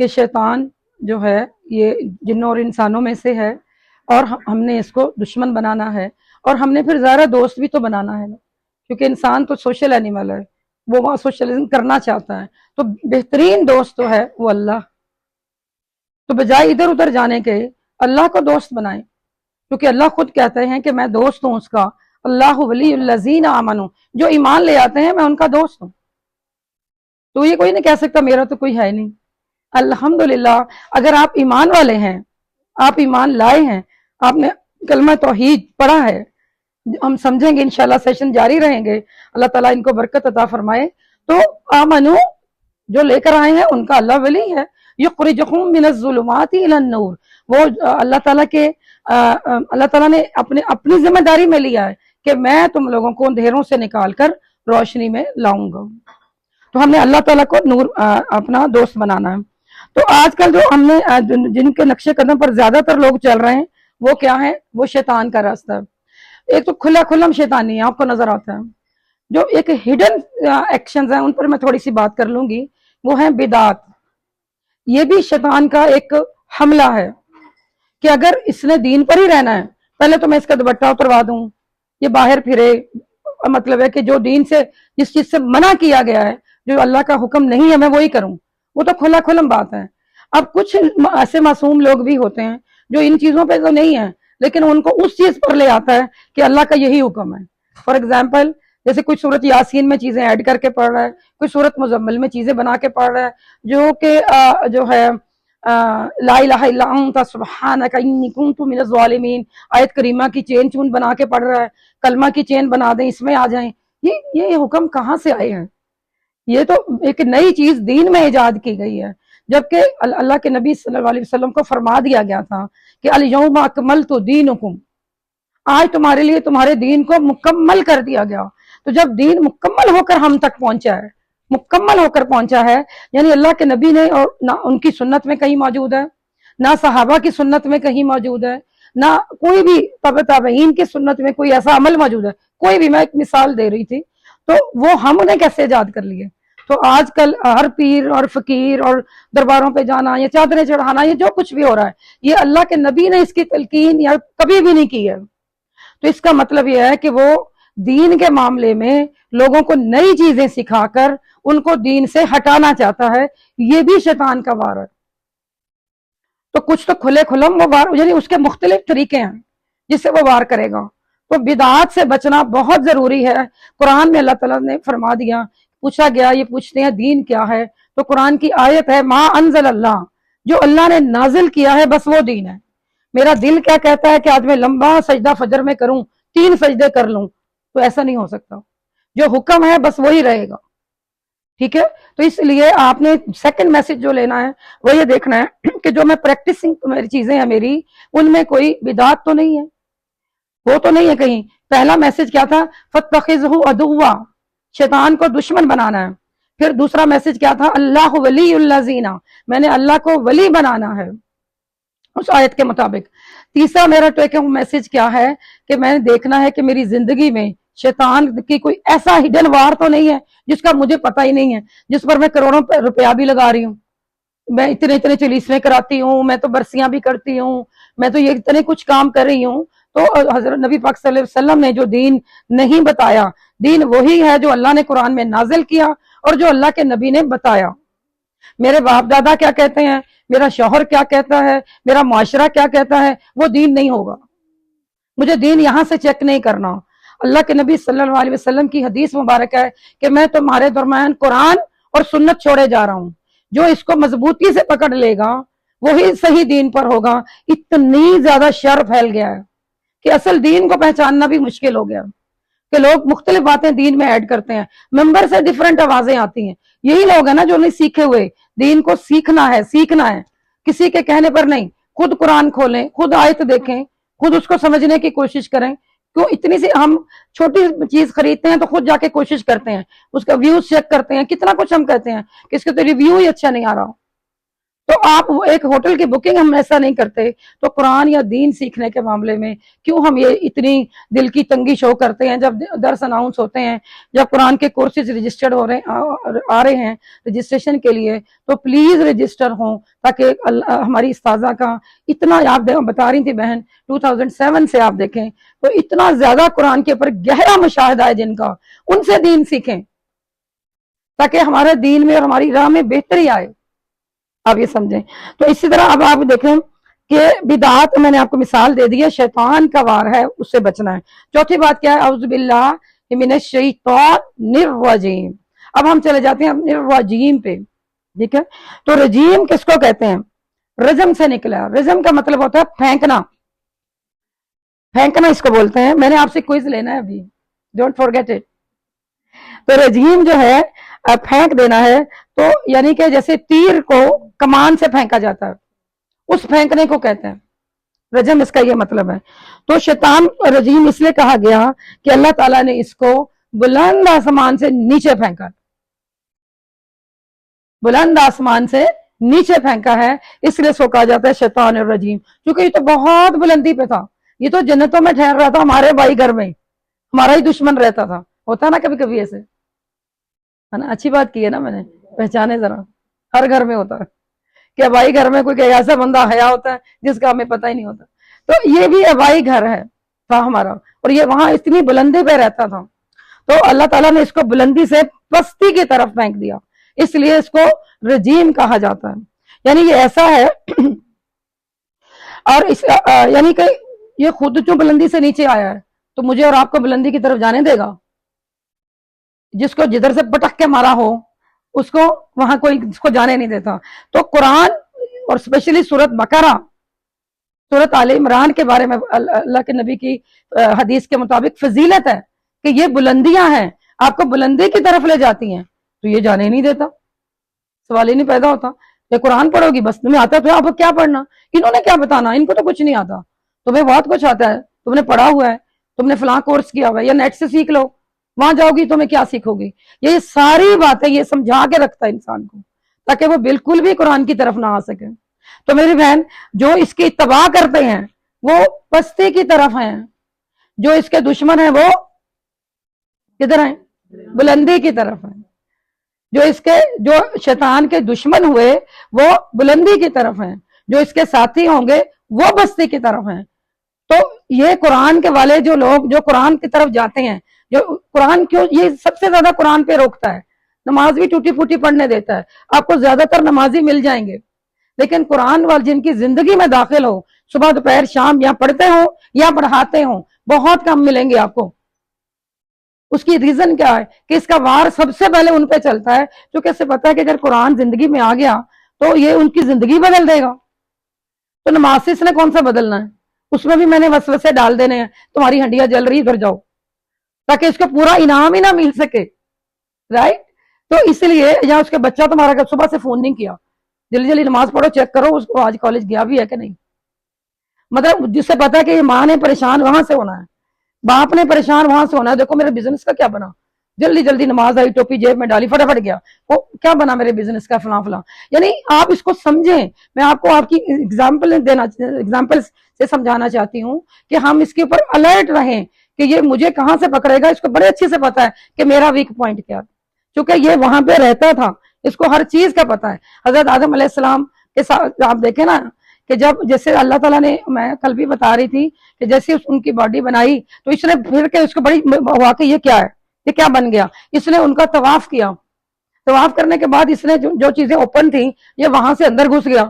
کہ شیطان جو ہے یہ جنوں اور انسانوں میں سے ہے، اور ہم نے اس کو دشمن بنانا ہے، اور ہم نے پھر ظاہر دوست بھی تو بنانا ہے نا، کیونکہ انسان تو سوشل اینیمل ہے، وہ وہاں سوشلزم کرنا چاہتا ہے، تو بہترین دوست تو ہے وہ اللہ۔ تو بجائے ادھر ادھر جانے کے اللہ کو دوست بنائیں، کیونکہ اللہ خود کہتے ہیں کہ میں دوست ہوں اس کا، اللہ ولی الذین آمنوا، جو ایمان لے آتے ہیں میں ان کا دوست ہوں۔ تو یہ کوئی نہیں کہہ سکتا میرا تو کوئی ہے نہیں۔ الحمدللہ اگر آپ ایمان والے ہیں، آپ ایمان لائے ہیں، آپ نے کلمہ توحید پڑھا ہے، ہم سمجھیں گے انشاءاللہ، سیشن جاری رہیں گے، اللہ تعالیٰ ان کو برکت عطا فرمائے۔ تو آمنو جو لے کر آئے ہیں ان کا اللہ ولی ہے، یخرجہم من الظلمات الی النور، وہ اللہ تعالیٰ نے اپنی ذمہ داری میں لیا ہے کہ میں تم لوگوں کو اندھیروں سے نکال کر روشنی میں لاؤں گا۔ تو ہم نے اللہ تعالیٰ کو نور اپنا دوست بنانا ہے۔ تو آج کل جو ہم نے جن کے نقش قدم پر زیادہ تر لوگ چل رہے ہیں وہ کیا ہے؟ وہ شیطان کا راستہ ہے۔ ایک تو کھلا کھلم شیطانی آپ کو نظر آتا ہے، جو ایک ہڈن ایکشنز ہیں ان پر میں تھوڑی سی بات کر لوں گی، وہ ہیں بدعات۔ یہ بھی شیطان کا ایک حملہ ہے کہ اگر اس نے دین پر ہی رہنا ہے، پہلے تو میں اس کا دوپٹہ اتروا دوں، یہ باہر پھرے، مطلب ہے کہ جو دین سے جس چیز سے منع کیا گیا ہے، جو اللہ کا حکم نہیں ہے میں وہی کروں، وہ تو کھلا کھلم بات ہے۔ اب کچھ ایسے معصوم لوگ بھی ہوتے ہیں جو ان چیزوں پہ تو نہیں ہیں، لیکن ان کو اس چیز پر لے آتا ہے کہ اللہ کا یہی حکم ہے۔ فار ایگزامپل جیسے کوئی سورت یاسین میں چیزیں ایڈ کر کے پڑھ رہا ہے، کوئی سورت مزمل میں چیزیں بنا کے پڑھ رہا ہے، جو کہ جو ہے لا الہ الا انت سبحانک انی کنت من الظالمین، آیت کریمہ کی چین چون بنا کے پڑھ رہا ہے، کلمہ کی چین بنا دیں اس میں آ جائیں۔ یہ حکم کہاں سے آئے ہیں؟ یہ تو ایک نئی چیز دین میں ایجاد کی گئی ہے، جبکہ اللہ کے نبی صلی اللہ علیہ وسلم کو فرما دیا گیا تھا کہ الیوم اکملت دینکم، آج تمہارے لیے تمہارے دین کو مکمل کر دیا گیا۔ تو جب دین مکمل ہو کر ہم تک پہنچا ہے، مکمل ہو کر پہنچا ہے، یعنی اللہ کے نبی نے، اور نہ ان کی سنت میں کہیں موجود ہے، نہ صحابہ کی سنت میں کہیں موجود ہے، نہ کوئی بھی تبع تابعین کی سنت میں کوئی ایسا عمل موجود ہے، کوئی بھی۔ میں ایک مثال دے رہی تھی، تو وہ ہم انہیں کیسے ایجاد کر لیے؟ تو آج کل ہر پیر اور فقیر اور درباروں پہ جانا، یا چادریں چڑھانا، یہ جو کچھ بھی ہو رہا ہے، یہ اللہ کے نبی نے اس کی تلقین یا کبھی بھی نہیں کی ہے۔ تو اس کا مطلب یہ ہے کہ وہ دین کے معاملے میں لوگوں کو نئی چیزیں سکھا کر ان کو دین سے ہٹانا چاہتا ہے، یہ بھی شیطان کا وار ہے۔ تو کچھ تو کھلے کھلم وہ وار، یعنی اس کے مختلف طریقے ہیں جس سے وہ وار کرے گا۔ تو بدعات سے بچنا بہت ضروری ہے۔ قرآن میں اللہ تعالیٰ نے فرما دیا، پوچھا گیا، یہ پوچھتے ہیں دین کیا ہے، تو قرآن کی آیت ہے ما انزل اللہ، جو اللہ نے نازل کیا ہے بس وہ دین ہے۔ میرا دل کیا کہتا ہے کہ آج میں لمبا سجدہ فجر میں کروں، 3 سجدے کر لوں، تو ایسا نہیں ہو سکتا۔ جو حکم ہے بس وہی رہے گا، ٹھیک ہے؟ تو اس لیے آپ نے سیکنڈ میسج جو لینا ہے وہ یہ دیکھنا ہے کہ جو میں پریکٹسنگ میری چیزیں ہیں میری، ان میں کوئی بدعات تو نہیں ہے، وہ تو نہیں ہے کہیں۔ پہلا میسج کیا تھا؟ فَاتَّخِذْهُ عَدُوًّا، شیطان کو دشمن بنانا ہے۔ پھر دوسرا میسج کیا تھا؟ اللہ ولی الذین، میں نے اللہ کو ولی بنانا ہے اس آیت کے مطابق۔ تیسرا میرا ٹیک ہوم میسج کیا ہے کہ میں نے دیکھنا ہے کہ میری زندگی میں شیطان کی کوئی ایسا ہڈن وار تو نہیں ہے جس کا مجھے پتہ ہی نہیں ہے، جس پر میں کروڑوں روپیہ بھی لگا رہی ہوں، میں اتنے چلیسویں کراتی ہوں، میں تو برسیاں بھی کرتی ہوں، میں تو یہ اتنے کچھ کام کر رہی ہوں۔ تو حضرت نبی پاک صلی اللہ علیہ وسلم نے جو دین نہیں بتایا، دین وہی ہے جو اللہ نے قرآن میں نازل کیا اور جو اللہ کے نبی نے بتایا۔ میرے باپ دادا کیا کہتے ہیں، میرا شوہر کیا کہتا ہے، میرا معاشرہ کیا کہتا ہے، وہ دین نہیں ہوگا۔ مجھے دین یہاں سے چیک نہیں کرنا۔ اللہ کے نبی صلی اللہ علیہ وسلم کی حدیث مبارک ہے کہ میں تمہارے درمیان قرآن اور سنت چھوڑے جا رہا ہوں، جو اس کو مضبوطی سے پکڑ لے گا وہی صحیح دین پر ہوگا۔ اتنی زیادہ شر پھیل گیا ہے کہ اصل دین کو پہچاننا بھی مشکل ہو گیا، کہ لوگ مختلف باتیں دین میں ایڈ کرتے ہیں، ممبر سے ڈیفرنٹ آوازیں آتی ہیں۔ یہی لوگ ہیں نا جو نہیں سیکھے ہوئے، دین کو سیکھنا ہے، کسی کے کہنے پر نہیں۔ خود قرآن کھولیں، خود آیت دیکھیں، خود اس کو سمجھنے کی کوشش کریں۔ کیوں اتنی سی ہم چھوٹی چیز خریدتے ہیں تو خود جا کے کوشش کرتے ہیں، اس کا ویوز چیک کرتے ہیں، کتنا کچھ ہم کہتے ہیں کہ اس کا تو ریویو ہی اچھا نہیں آ رہا، تو آپ وہ ایک ہوٹل کی بکنگ ہم ایسا نہیں کرتے، تو قرآن یا دین سیکھنے کے معاملے میں کیوں ہم یہ اتنی دل کی تنگی شو کرتے ہیں؟ جب درس اناؤنس ہوتے ہیں، جب قرآن کے کورسز رجسٹرڈ ہو رہے آ رہے ہیں رجسٹریشن کے لیے، تو پلیز رجسٹر ہوں، تاکہ ہماری استاذہ کا اتنا، آپ بتا رہی تھی بہن 2007 سے آپ دیکھیں تو اتنا زیادہ قرآن کے اوپر گہرا مشاہدہ ہے جن کا، ان سے دین سیکھیں تاکہ ہمارے دین میں اور ہماری راہ میں بہتری آئے، آپ یہ سمجھیں۔ تو اسی طرح اب آپ دیکھیں کہ بدعات، میں نے آپ کو مثال دے دی ہے، شیطان کا وار ہے، اس سے بچنا ہے۔ چوتھی بات کیا ہے؟ اعوذ باللہ من الشیطان الرجیم۔ اب ہم چلے جاتے ہیں اپنے رجیم پہ، ٹھیک ہے؟ تو رجیم کس کو کہتے ہیں؟ رجم سے نکلا، رجم کا مطلب ہوتا ہے پھینکنا، پھینکنا اس کو بولتے ہیں۔ میں نے آپ سے کوئز لینا ہے ابھی، ڈونٹ فورگیٹ اٹ۔ تو رجیم جو ہے پھینک دینا ہے، تو یعنی کہ جیسے تیر کو کمان سے پھینکا جاتا ہے، اس پھینکنے کو کہتے ہیں رجم، اس کا یہ مطلب ہے۔ تو شیطان رجیم اس لیے کہا گیا کہ اللہ تعالیٰ نے اس کو بلند آسمان سے نیچے پھینکا، بلند آسمان سے نیچے پھینکا ہے، اس لیے سو کہا جاتا ہے شیطان الرجیم، کیونکہ یہ تو بہت بلندی پہ تھا، یہ تو جنتوں میں ٹھہر رہا تھا، ہمارے بھائی گھر میں ہمارا ہی دشمن رہتا تھا، ہوتا نا کبھی کبھی ایسے، ہے نا؟ اچھی بات کی ہے نا میں نے، پہچانے ذرا، ہر گھر میں ہوتا ہے کہ بھائی گھر میں کوئی ایسا بندہ حیا ہوتا ہے جس کا ہمیں پتہ ہی نہیں ہوتا۔ تو یہ بھی بھائی گھر ہے تھا ہمارا، اور یہ وہاں اتنی بلندی پہ رہتا تھا، تو اللہ تعالیٰ نے اس کو بلندی سے پستی کی طرف پھینک دیا، اس لیے اس کو رجیم کہا جاتا ہے۔ یعنی یہ ایسا ہے اور یعنی کہ یہ خود جو بلندی سے نیچے آیا ہے، تو مجھے اور آپ کو بلندی کی طرف جانے دے گا؟ جس کو جدھر سے پٹک کے مارا ہو اس کو وہاں کوئی اس کو جانے نہیں دیتا۔ تو قرآن اور اسپیشلی سورت بقرہ، سورت آل عمران کے بارے میں اللہ کے نبی کی حدیث کے مطابق فضیلت ہے کہ یہ بلندیاں ہیں، آپ کو بلندی کی طرف لے جاتی ہیں، تو یہ جانے نہیں دیتا، سوال ہی نہیں پیدا ہوتا۔ یہ قرآن پڑھو گی بس، تمہیں آتا ہے تو آپ کو کیا پڑھنا، انہوں نے کیا بتانا، ان کو تو کچھ نہیں آتا، تمہیں بہت کچھ آتا ہے، تم نے پڑھا ہوا ہے، تم نے فلاں کورس کیا ہوا ہے، یا نیٹ سے سیکھ لو، وہاں جاؤ گی تمہیں کیا سیکھو گی۔ یہ ساری باتیں یہ سمجھا کے رکھتا ہے انسان کو، تاکہ وہ بالکل بھی قرآن کی طرف نہ آ سکے۔ تو میری بہن، جو اس کی اتباع کرتے ہیں وہ پستی کی طرف ہیں، جو اس کے دشمن ہیں وہ کدھر ہیں؟ بلندی کی طرف ہیں۔ جو شیطان کے دشمن ہوئے وہ بلندی کی طرف ہیں، جو اس کے ساتھی ہوں گے وہ بستی کی طرف ہیں۔ تو یہ قرآن کے والے جو لوگ جو قرآن کی طرف جاتے ہیں، جو قرآن کیوں یہ سب سے زیادہ قرآن پہ روکتا ہے، نماز بھی ٹوٹی پھوٹی پڑھنے دیتا ہے، آپ کو زیادہ تر نمازی مل جائیں گے، لیکن قرآن والے جن کی زندگی میں داخل ہو، صبح دوپہر شام یا پڑھتے ہوں یا پڑھاتے ہوں، بہت کم ملیں گے آپ کو۔ اس کی ریزن کیا ہے کہ اس کا وار سب سے پہلے ان پہ چلتا ہے، کیونکہ اسے پتا ہے کہ اگر قرآن زندگی میں آ گیا تو یہ ان کی زندگی بدل دے گا۔ تو نماز سے اس نے کون سا بدلنا ہے؟ اس میں بھی میں نے وسوسے ڈال دینے ہیں، تمہاری ہنڈیاں جل رہی ادھر جاؤ، تاکہ اس کو پورا انعام ہی نہ مل سکے، رائٹ؟ تو اس لیے، یا اس کے بچہ تمہارا صبح سے فون نہیں کیا، جلدی جلدی نماز پڑھو، چیک کرو اس کو آج کالج گیا بھی ہے کہ نہیں، مطلب جس سے پتا ہے کہ یہ ماں نے پریشان وہاں سے ہونا ہے، باپ نے پریشان وہاں سے ہونا ہے، دیکھو میرے بزنس کا کیا بنا، جلدی جلدی نماز آئی، ٹوپی جیب میں ڈالی، فٹافٹ گیا، وہ کیا بنا میرے بزنس کا، فلاں فلاں۔ یعنی آپ اس کو سمجھیں، میں آپ کو آپ کی ایگزامپل سے سمجھانا چاہتی ہوں کہ ہم اس کے اوپر الرٹ رہیں کہ یہ مجھے کہاں سے پکڑے گا، اس کو بڑے اچھے سے پتا ہے کہ میرا ویک پوائنٹ کیا ہے، چونکہ یہ وہاں پہ رہتا تھا، اس کو ہر چیز کا پتا ہے۔ حضرت آدم علیہ السلام کے ساتھ آپ دیکھیں نا کہ جب جیسے اللہ تعالیٰ نے، میں کل بھی بتا رہی تھی کہ جیسے ان کی باڈی بنائی تو اس نے پھر کے اس کو بڑی ہوا کہ یہ کیا ہے، یہ کیا بن گیا، اس نے ان کا طواف کیا، طواف کرنے کے بعد اس نے جو چیزیں اوپن تھیں یہ وہاں سے اندر گھس گیا،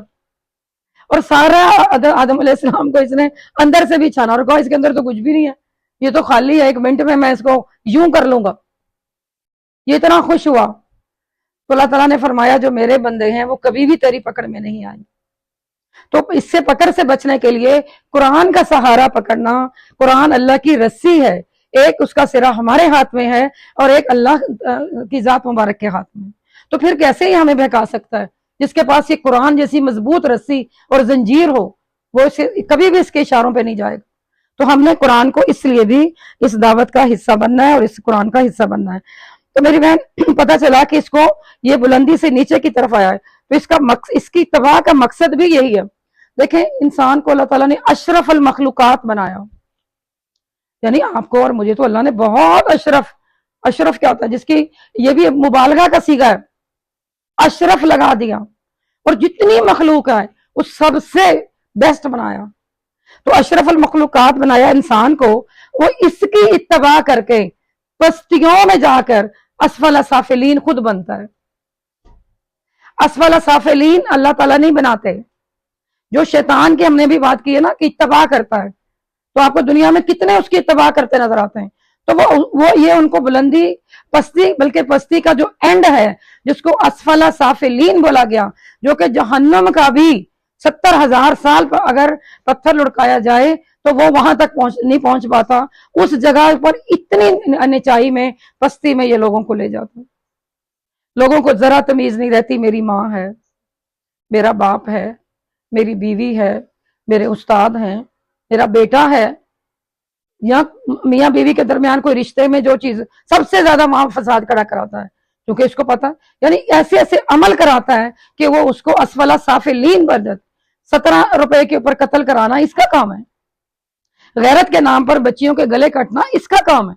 اور سارا آدم علیہ السلام کو اس نے اندر سے بھی چھانا اور کہا اس کے اندر تو کچھ بھی نہیں ہے، یہ تو خالی ہے، 1 منٹ میں اس کو یوں کر لوں گا۔ یہ اتنا خوش ہوا تو اللہ تعالیٰ نے فرمایا جو میرے بندے ہیں وہ کبھی بھی تیری پکڑ میں نہیں آئیں۔ تو اس سے پکڑ سے بچنے کے لیے قرآن کا سہارا پکڑنا، قرآن اللہ کی رسی ہے، ایک اس کا سرا ہمارے ہاتھ میں ہے اور ایک اللہ کی ذات مبارک کے ہاتھ میں، تو پھر کیسے ہی ہمیں بہکا سکتا ہے؟ جس کے پاس یہ قرآن جیسی مضبوط رسی اور زنجیر ہو وہ کبھی بھی اس کے اشاروں پہ نہیں جائے گا۔ تو ہم نے قرآن کو اس لیے بھی اس دعوت کا حصہ بننا ہے اور اس قرآن کا حصہ بننا ہے۔ تو میری بہن، پتہ چلا کہ اس کو یہ بلندی سے نیچے کی طرف آیا ہے، تو اس کی اتباع کا مقصد بھی یہی ہے. دیکھیں انسان کو اللہ تعالیٰ نے اشرف المخلوقات بنایا، یعنی آپ کو اور مجھے تو اللہ نے بہت اشرف کیا ہوتا ہے، جس کی یہ بھی مبالغہ کا صیغہ ہے، اشرف لگا دیا، اور جتنی مخلوق ہے اس سب سے بیسٹ بنایا. تو اشرف المخلوقات بنایا انسان کو، وہ اس کی اتباع کر کے پستیوں میں جا کر اسفل سافلین خود بنتا ہے. اسفل سافلین اللہ تعالیٰ نہیں بناتے. جو شیطان کی ہم نے بھی بات کی ہے نا کہ اتباع کرتا ہے، تو آپ کو دنیا میں کتنے اس کی اتباع کرتے نظر آتے ہیں. تو وہ یہ ان کو بلندی پستی، بلکہ پستی کا جو اینڈ ہے جس کو اسفل سافلین بولا گیا، جو کہ جہنم کا بھی 70,000 سال پر اگر پتھر لڑکایا جائے تو وہ وہاں تک نہیں پہنچ پاتا. اس جگہ پر اتنی نچائی میں، پستی میں یہ لوگوں کو لے جاتا. لوگوں کو ذرا تمیز نہیں رہتی، میری ماں ہے، میرا باپ ہے، میری بیوی ہے، میرے استاد ہیں، میرا بیٹا ہے، یا میاں بیوی کے درمیان کوئی رشتے میں جو چیز سب سے زیادہ وہاں فساد کھڑا کراتا ہے، کیونکہ اس کو پتا، یعنی ایسے ایسے عمل کراتا ہے کہ وہ اس کو اسفل سافلین پر جاتا. 17 روپے کے اوپر قتل کرانا اس کا کام ہے. غیرت کے نام پر بچیوں کے گلے کٹنا اس کا کام ہے.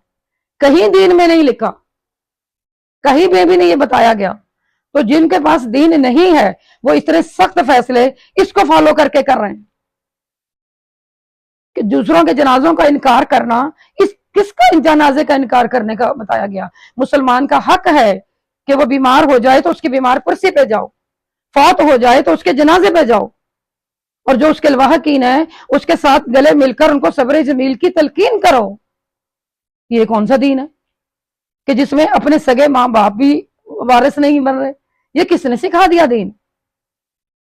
کہیں دین میں نہیں لکھا، کہیں بھی نہیں یہ بتایا گیا. تو جن کے پاس دین نہیں ہے وہ اتنے سخت فیصلے اس کو فالو کر کے کر رہے ہیں کہ دوسروں کے جنازوں کا انکار کرنا، کس کا جنازے کا انکار کرنے کا بتایا گیا؟ مسلمان کا حق ہے کہ وہ بیمار ہو جائے تو اس کی بیمار کرسی پہ جاؤ، فوت ہو جائے تو اس کے جنازے پہ جاؤ، اور جو اس کے لواحقین ہے اس کے ساتھ گلے مل کر ان کو صبر جمیل کی تلقین کرو. یہ کون سا دین ہے کہ جس میں اپنے سگے ماں باپ بھی وارث نہیں بن رہے؟ یہ کس نے سکھا دیا دین؟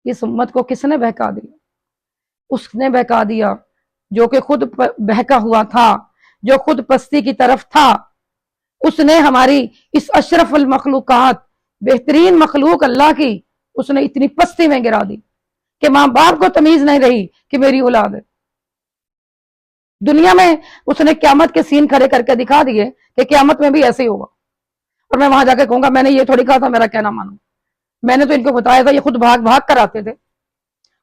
اس امت کو کس نے بہکا دیا؟ اس نے بہکا دیا جو کہ خود بہکا ہوا تھا، جو خود پستی کی طرف تھا. اس نے ہماری اس اشرف المخلوقات، بہترین مخلوق اللہ کی، اس نے اتنی پستی میں گرا دی کہ ماں باپ کو تمیز نہیں رہی کہ میری اولاد ہے. دنیا میں اس نے قیامت کے سین کھڑے کر کے دکھا دیے کہ قیامت میں بھی ایسے ہی ہوگا. اور میں وہاں جا کے کہوں گا میں نے یہ تھوڑی کہا تھا میرا کہنا مانو، میں نے تو ان کو بتایا تھا، یہ خود بھاگ بھاگ کر آتے تھے،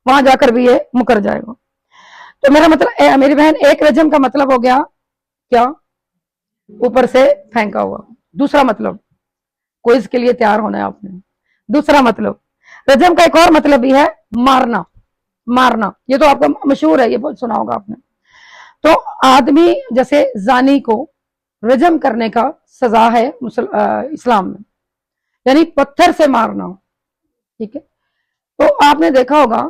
وہاں جا کر بھی یہ مکر جائے گا. تو میرا مطلب میری بہن، ایک رجم کا مطلب ہو گیا کیا؟ اوپر سے پھینکا ہوا. دوسرا مطلب، کوئز کے لیے تیار ہونا ہے آپ نے. دوسرا مطلب رجم کا ایک اور مطلب بھی ہے مارنا. یہ تو آپ کا مشہور ہے، یہ بہت سنا ہوگا آپ نے. تو آدمی جیسے زانی کو رجم کرنے کا سزا ہے اسلام میں، یعنی پتھر سے مارنا. ٹھیک ہے. تو آپ نے دیکھا ہوگا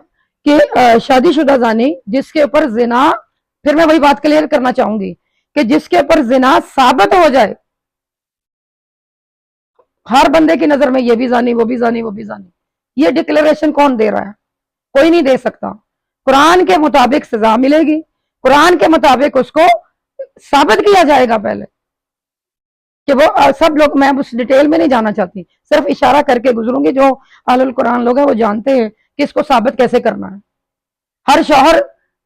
کہ شادی شدہ زانی جس کے اوپر زنا، پھر میں وہی بات کلیئر کرنا چاہوں گی کہ جس کے اوپر زنا ثابت ہو جائے، ہر بندے کی نظر میں یہ بھی زانی، وہ بھی زانی، وہ بھی زانی، یہ ڈکلیریشن کون دے رہا ہے؟ کوئی نہیں دے سکتا. قرآن کے مطابق سزا ملے گی، قرآن کے مطابق اس کو ثابت کیا جائے گا پہلے کہ وہ سب لوگ، میں اس ڈیٹیل میں نہیں جانا چاہتی، صرف اشارہ کر کے گزروں گی. جو اہل القرآن لوگ ہیں وہ جانتے ہیں کہ اس کو ثابت کیسے کرنا ہے. ہر شوہر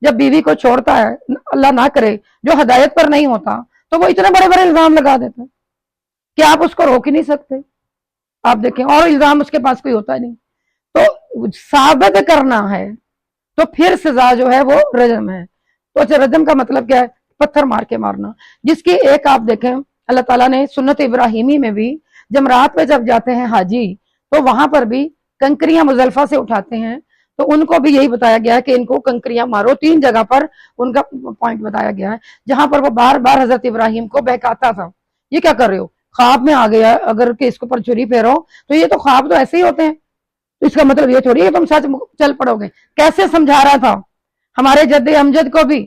جب بیوی کو چھوڑتا ہے، اللہ نہ کرے جو ہدایت پر نہیں ہوتا، تو وہ اتنے بڑے بڑے الزام لگا دیتا ہے کہ آپ اس کو روک ہی نہیں سکتے. آپ دیکھیں، اور الزام اس کے پاس کوئی ہوتا ہی نہیں. تو ثابت کرنا ہے تو پھر سزا جو ہے وہ رجم ہے. تو اچھا، رجم کا مطلب کیا ہے؟ پتھر مار کے مارنا. جس کی ایک آپ دیکھیں اللہ تعالیٰ نے سنت ابراہیمی میں بھی جمرات پہ جب جاتے ہیں حاجی تو وہاں پر بھی کنکریاں مزدلفہ سے اٹھاتے ہیں، تو ان کو بھی یہی بتایا گیا ہے کہ ان کو کنکریاں مارو. 3 جگہ پر ان کا پوائنٹ بتایا گیا ہے جہاں پر وہ بار بار حضرت ابراہیم کو بہکاتا تھا. یہ کیا کر رہے ہو؟ خواب میں آ گیا اگر کہ اس کو پر چھری پھیرو، تو یہ تو خواب تو ایسے ہی ہوتے ہیں، تو اس کا مطلب یہ تھوڑی ہے تم سچ چل پڑو گے. کیسے سمجھا رہا تھا ہمارے جد امجد کو بھی.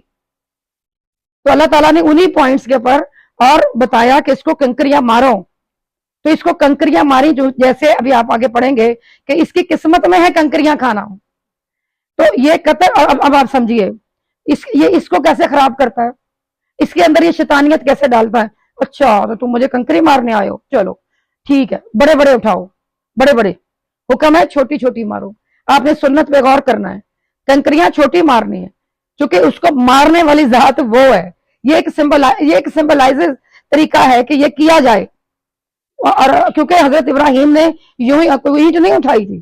تو اللہ تعالیٰ نے انہی پوائنٹس کے اوپر اور بتایا کہ اس کو کنکریاں مارو. تو اس کو کنکریاں ماری، جو جیسے ابھی آپ آگے پڑھیں گے کہ اس کی قسمت میں ہے کنکریاں کھانا. تو یہ قطر، اب آپ سمجھیے یہ اس کو کیسے خراب کرتا ہے، اس کے اندر یہ شیطانیت کیسے ڈالتا ہے. اچھا تو تم مجھے کنکری مارنے آئے ہو، چلو ٹھیک ہے، بڑے بڑے اٹھاؤ، بڑے بڑے حکم ہے، چھوٹی چھوٹی مارو. آپ نے سنت پہ غور کرنا ہے، کنکریاں چھوٹی مارنی ہے کیونکہ اس کو مارنے والی ذات وہ ہے. یہ ایک سمبلائز طریقہ ہے کہ یہ کیا جائے. اور کیونکہ حضرت ابراہیم نے یوں ہی اینٹ نہیں اٹھائی تھی،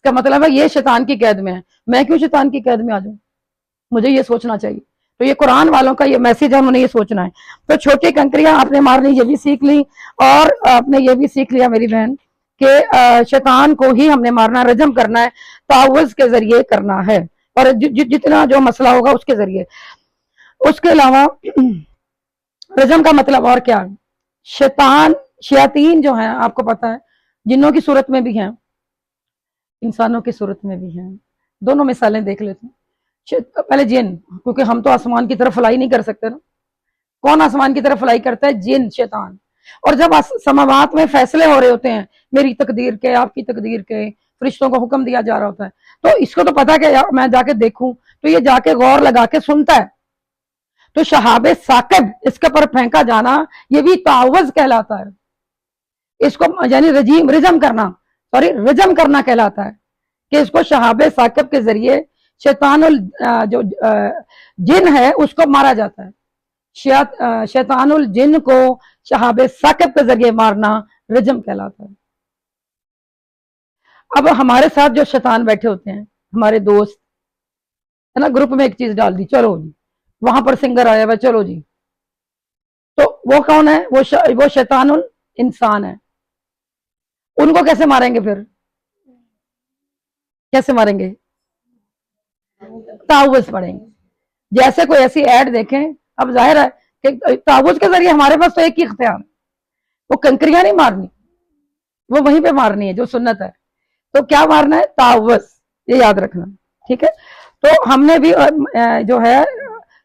اس کا مطلب ہے یہ شیطان کی قید میں ہے، میں کیوں شیطان کی قید میں آ جاؤں؟ مجھے یہ سوچنا چاہیے۔ تو یہ قرآن والوں کا یہ میسج ہے، انہوں نے یہ سوچنا ہے۔ تو چھوٹی کنکریاں آپ نے مارنی یہ بھی سیکھ لی، اور آپ نے یہ بھی سیکھ لیا میری بہن کہ شیطان کو ہی ہم نے مارنا، رجم کرنا ہے، تعوذ کے ذریعے کرنا ہے، اور جتنا جو مسئلہ ہوگا اس کے ذریعے۔ اس کے علاوہ رجم کا مطلب اور کیا ہے؟ شیاطین جو ہیں آپ کو پتا ہے جنوں کی صورت میں بھی ہیں، انسانوں کی صورت میں بھی ہیں، دونوں مثالیں دیکھ لیتے ہیں۔ پہلے جن، کیونکہ ہم تو آسمان کی طرف فلائی نہیں کر سکتے نا، کون آسمان کی طرف فلائی کرتا ہے؟ جن، شیطان۔ اور جب سماوات میں فیصلے ہو رہے ہوتے ہیں، میری تقدیر کے، آپ کی تقدیر کے، فرشتوں کو حکم دیا جا رہا ہوتا ہے، تو اس کو تو پتا کہ میں جا کے دیکھوں، تو یہ جا کے غور لگا کے سنتا ہے۔ تو شہاب ثاقب، اس کے پر پھینکا جانا، یہ بھی تعوذ کہلاتا ہے۔ اس کو یعنی رجم کرنا کہلاتا ہے، کہ اس کو شہاب ثاقب کے ذریعے شیطان جو جن ہے اس کو مارا جاتا ہے۔ شیطان الجن کو شہاب ثاقب کے ذریعے مارنا رجم کہلاتا ہے۔ اب ہمارے ساتھ جو شیطان بیٹھے ہوتے ہیں، ہمارے دوست ہے نا، گروپ میں ایک چیز ڈال دی، چلو جی وہاں پر سنگر آیا ہوا، چلو جی، تو وہ کون ہے؟ وہ شیطان الانسان ہے۔ ان کو کیسے ماریں گے پھر؟ کیسے ماریں گے؟ تعوذ پڑھیں گے۔ جیسے کوئی ایسی ایڈ دیکھیں، اب ظاہر ہے کہ تعوذ کے ذریعے ہمارے پاس تو ایک ہی اختیار ہے، وہ کنکریاں نہیں مارنی، وہ وہیں پہ مارنی ہے جو سنت ہے۔ تو کیا مارنا ہے؟ تعوذ، یہ یاد رکھنا، ٹھیک ہے؟ تو ہم نے بھی جو ہے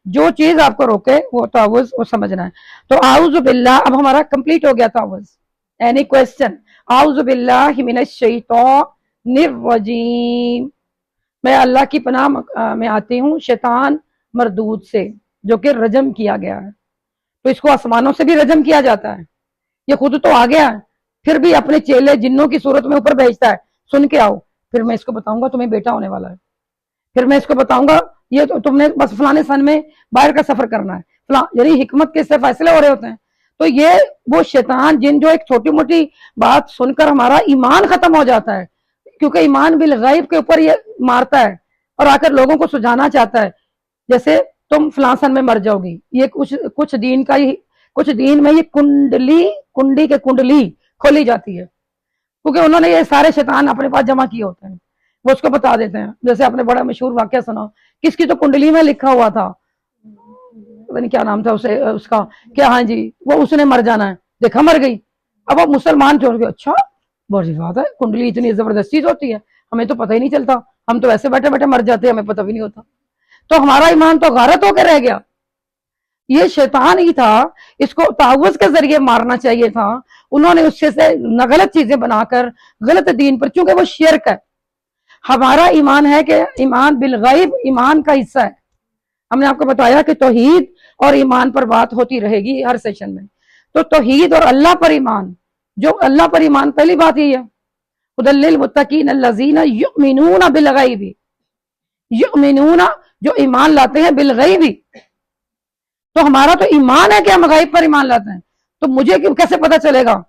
جو چیز آپ کو روکے وہ تعوذ وہ سمجھنا ہے۔ تو اعوذ باللہ، اب ہمارا کمپلیٹ ہو گیا تعوذ۔ Any question? اعوذ باللہ من الشیطان الرجیم، میں اللہ کی پناہ میں آتی ہوں شیطان مردود سے، جو کہ رجم کیا گیا ہے۔ تو اس کو آسمانوں سے بھی رجم کیا جاتا ہے، یہ خود تو آ گیا ہے، پھر بھی اپنے چیلے جنوں کی صورت میں اوپر بھیجتا ہے، سن کے آؤ، پھر میں اس کو بتاؤں گا تمہیں بیٹا ہونے والا ہے، پھر میں اس کو بتاؤں گا یہ تو تم نے بس فلانے سن میں باہر کا سفر کرنا ہے، یعنی حکمت کے سے فیصلے ہو رہے ہوتے ہیں۔ تو یہ وہ شیطان جن جو ایک چھوٹی موٹی بات سن کر ہمارا ایمان ختم ہو جاتا ہے، کیونکہ ایمان بالغیب کے اوپر یہ مارتا ہے اور آ کر لوگوں کو سجانا چاہتا ہے، جیسے تم فلاں سن میں مر جاؤ گی، یہ کچھ دین میں یہ کنڈی کے کنڈلی کھولی جاتی ہے، کیونکہ انہوں نے یہ سارے شیطان اپنے پاس جمع کیے ہوتے ہیں، وہ اس کو بتا دیتے ہیں۔ جیسے آپ نے بڑا مشہور واقعہ سنا، کس کی تو کنڈلی میں لکھا ہوا تھا، پتہ نہیں کیا نام تھا اس کا، کہ ہاں جی وہ اس نے مر جانا ہے، دیکھا مر گئی۔ اب وہ مسلمان چھوڑ کے، اچھا بڑی بات ہے، کنڈلی اتنی زبردست چیز ہوتی ہے، ہمیں تو پتہ ہی نہیں چلتا، ہم تو ایسے بیٹھے بیٹھے مر جاتے ہیں، ہمیں پتہ بھی نہیں ہوتا۔ تو ہمارا ایمان تو غارت ہو کے رہ گیا۔ یہ شیطان ہی تھا، اس کو تعوذ کے ذریعے مارنا چاہیے تھا، انہوں نے اس سے غلط چیزیں بنا کر غلط دین پر، چونکہ وہ شرک ہے۔ ہمارا ایمان ہے کہ ایمان بالغیب ایمان کا حصہ ہے۔ ہم نے آپ کو بتایا کہ توحید اور ایمان پر بات ہوتی رہے گی ہر سیشن میں۔ تو توحید اور اللہ پر ایمان، جو اللہ پر ایمان، پہلی بات یہی ہے، ھدی للمتقین الذین یؤمنون بالغیب، یؤمنون جو ایمان لاتے ہیں بالغیب، تو ہمارا تو ایمان ہے کہ ہم غیب پر ایمان لاتے ہیں۔ تو مجھے کیسے پتا چلے گا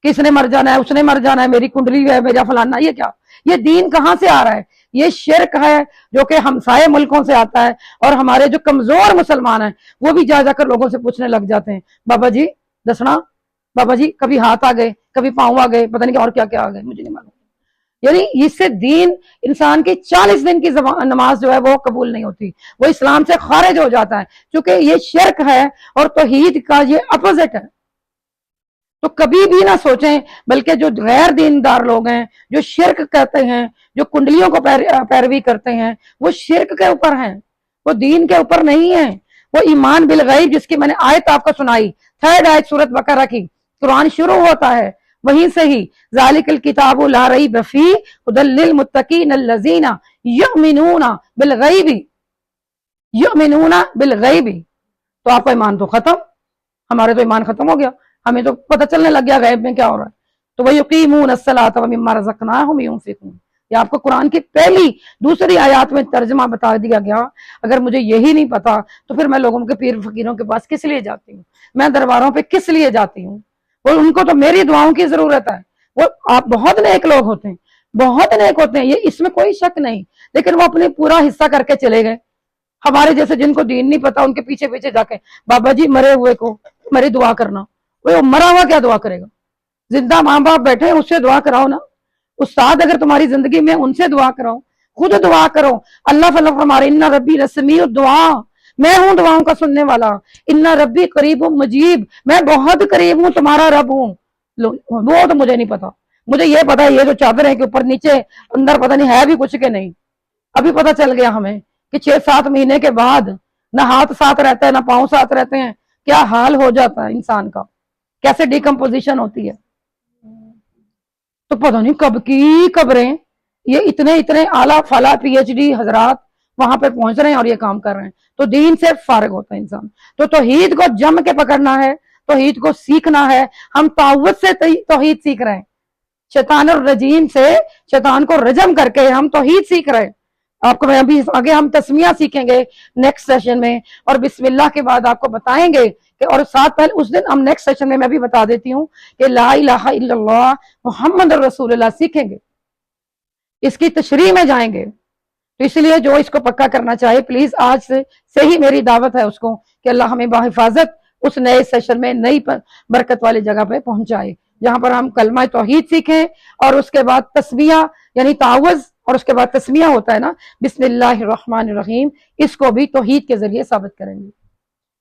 کہ اس نے مر جانا ہے، اس نے مر جانا ہے، میری کنڈلی ہے، میرا فلانا، یہ کیا؟ یہ دین کہاں سے آ رہا ہے؟ یہ شرک ہے جو کہ ہمسائے ملکوں سے آتا ہے، اور ہمارے جو کمزور مسلمان ہیں وہ بھی جا کر لوگوں سے پوچھنے لگ جاتے ہیں، بابا جی دسنا، بابا جی کبھی ہاتھ آ گئے، کبھی پاؤں آ گئے، پتہ نہیں اور کیا کیا آ گئے، مجھے نہیں معلوم۔ یعنی اس سے دین، انسان کی 40 دن کی نماز جو ہے وہ قبول نہیں ہوتی، وہ اسلام سے خارج ہو جاتا ہے، کیونکہ یہ شرک ہے اور توحید کا یہ اپوزٹ ہے۔ تو کبھی بھی نہ سوچیں، بلکہ جو غیر دیندار لوگ ہیں، جو شرک کرتے ہیں، جو کنڈلیوں کو پیروی کرتے ہیں، وہ شرک کے اوپر ہیں، وہ دین کے اوپر نہیں ہیں۔ وہ ایمان بالغیب، جس کی میں نے آیت آپ کو سنائی، 3rd آیت سورۃ بقرہ کی، قرآن شروع ہوتا ہے وہیں سے ہی، ذالک الکتاب لا ریب فیہ ھدی للمتقین الذین یؤمنون بالغیب، یؤمنون بالغیب۔ تو آپ کا ایمان تو ختم، ہمارے تو ایمان ختم ہو گیا، ہمیں تو پتہ چلنے لگ گیا غیب میں کیا ہو رہا ہے۔ تو وَيُقِيمُونَ الصَّلَاةَ وَمِمَّا رَزَقْنَاهُمْ يُنْفِقُونَ، یہ آپ کو قرآن کی پہلی دوسری آیات میں ترجمہ بتا دیا گیا۔ اگر مجھے یہی نہیں پتا تو پھر میں لوگوں کے پیر فقیروں کے پاس کس لیے جاتی ہوں، میں درباروں پہ کس لیے جاتی ہوں؟ اور ان کو تو میری دعاؤں کی ضرورت ہے، وہ آپ بہت نیک لوگ ہوتے ہیں، بہت نیک ہوتے ہیں، یہ اس میں کوئی شک نہیں، لیکن وہ اپنے پورا حصہ کر کے چلے گئے۔ ہمارے جیسے جن کو دین نہیں پتا ان کے پیچھے پیچھے جا کے بابا جی مرے ہوئے کو میری دعا کرنا، وہ مرا ہوا کیا دعا کرے گا؟ زندہ ماں باپ بیٹھے اس سے دعا کراؤ نا، استاد اگر تمہاری زندگی میں ان سے دعا کراؤ، خود دعا کرو۔ اللہ فلف ہمارے ان ربی لسمیع الدعا، میں ہوں دعاؤں کا سننے والا، ان ربی قریب مجیب، میں بہت قریب ہوں، تمہارا رب ہوں۔ وہ تو مجھے نہیں پتا، مجھے یہ پتا ہے یہ جو چادر ہے کہ اوپر نیچے اندر پتہ نہیں ہے بھی کچھ کہ نہیں۔ ابھی پتہ چل گیا ہمیں کہ 6-7 مہینے کے بعد نہ ہاتھ ساتھ رہتا ہے نہ پاؤں ساتھ رہتے ہیں، کیا حال ہو جاتا ہے انسان کا، کیسے ڈیکمپوزیشن ہوتی ہے۔ تو پتہ نہیں کب کی قبریں، یہ اتنے اعلیٰ فلا پی ایچ ڈی حضرات وہاں پہ پہنچ رہے ہیں اور یہ کام کر رہے ہیں۔ تو دین سے فارغ ہوتا ہے انسان، تو توحید کو جم کے پکڑنا ہے، توحید کو سیکھنا ہے۔ ہم تعوذ سے توحید سیکھ رہے ہیں، شیطان الرجیم سے شیطان کو رجم کر کے ہم توحید سیکھ رہے ہیں۔ آپ کو میں ابھی آگے ہم تسمیہ سیکھیں گے نیکسٹ سیشن میں، اور بسم اللہ کے بعد آپ کو بتائیں گے کہ، اور ساتھ پہلے اس دن ہم نیکسٹ سیشن میں بھی بتا دیتی ہوں کہ لا الہ الا اللہ محمد رسول اللہ سیکھیں گے، اس کی تشریح میں جائیں گے۔ تو اس لیے جو اس کو پکا کرنا چاہے پلیز آج سے ہی میری دعوت ہے اس کو کہ اللہ ہمیں بحفاظت اس نئے سیشن میں نئی برکت والی جگہ پہ پہنچائے، جہاں پر ہم کلمہ توحید سیکھیں، اور اس کے بعد تسمیہ یعنی تعوذ، اور اس کے بعد تسمیہ ہوتا ہے نا بسم اللہ الرحمن الرحیم، اس کو بھی توحید کے ذریعے ثابت کریں گے۔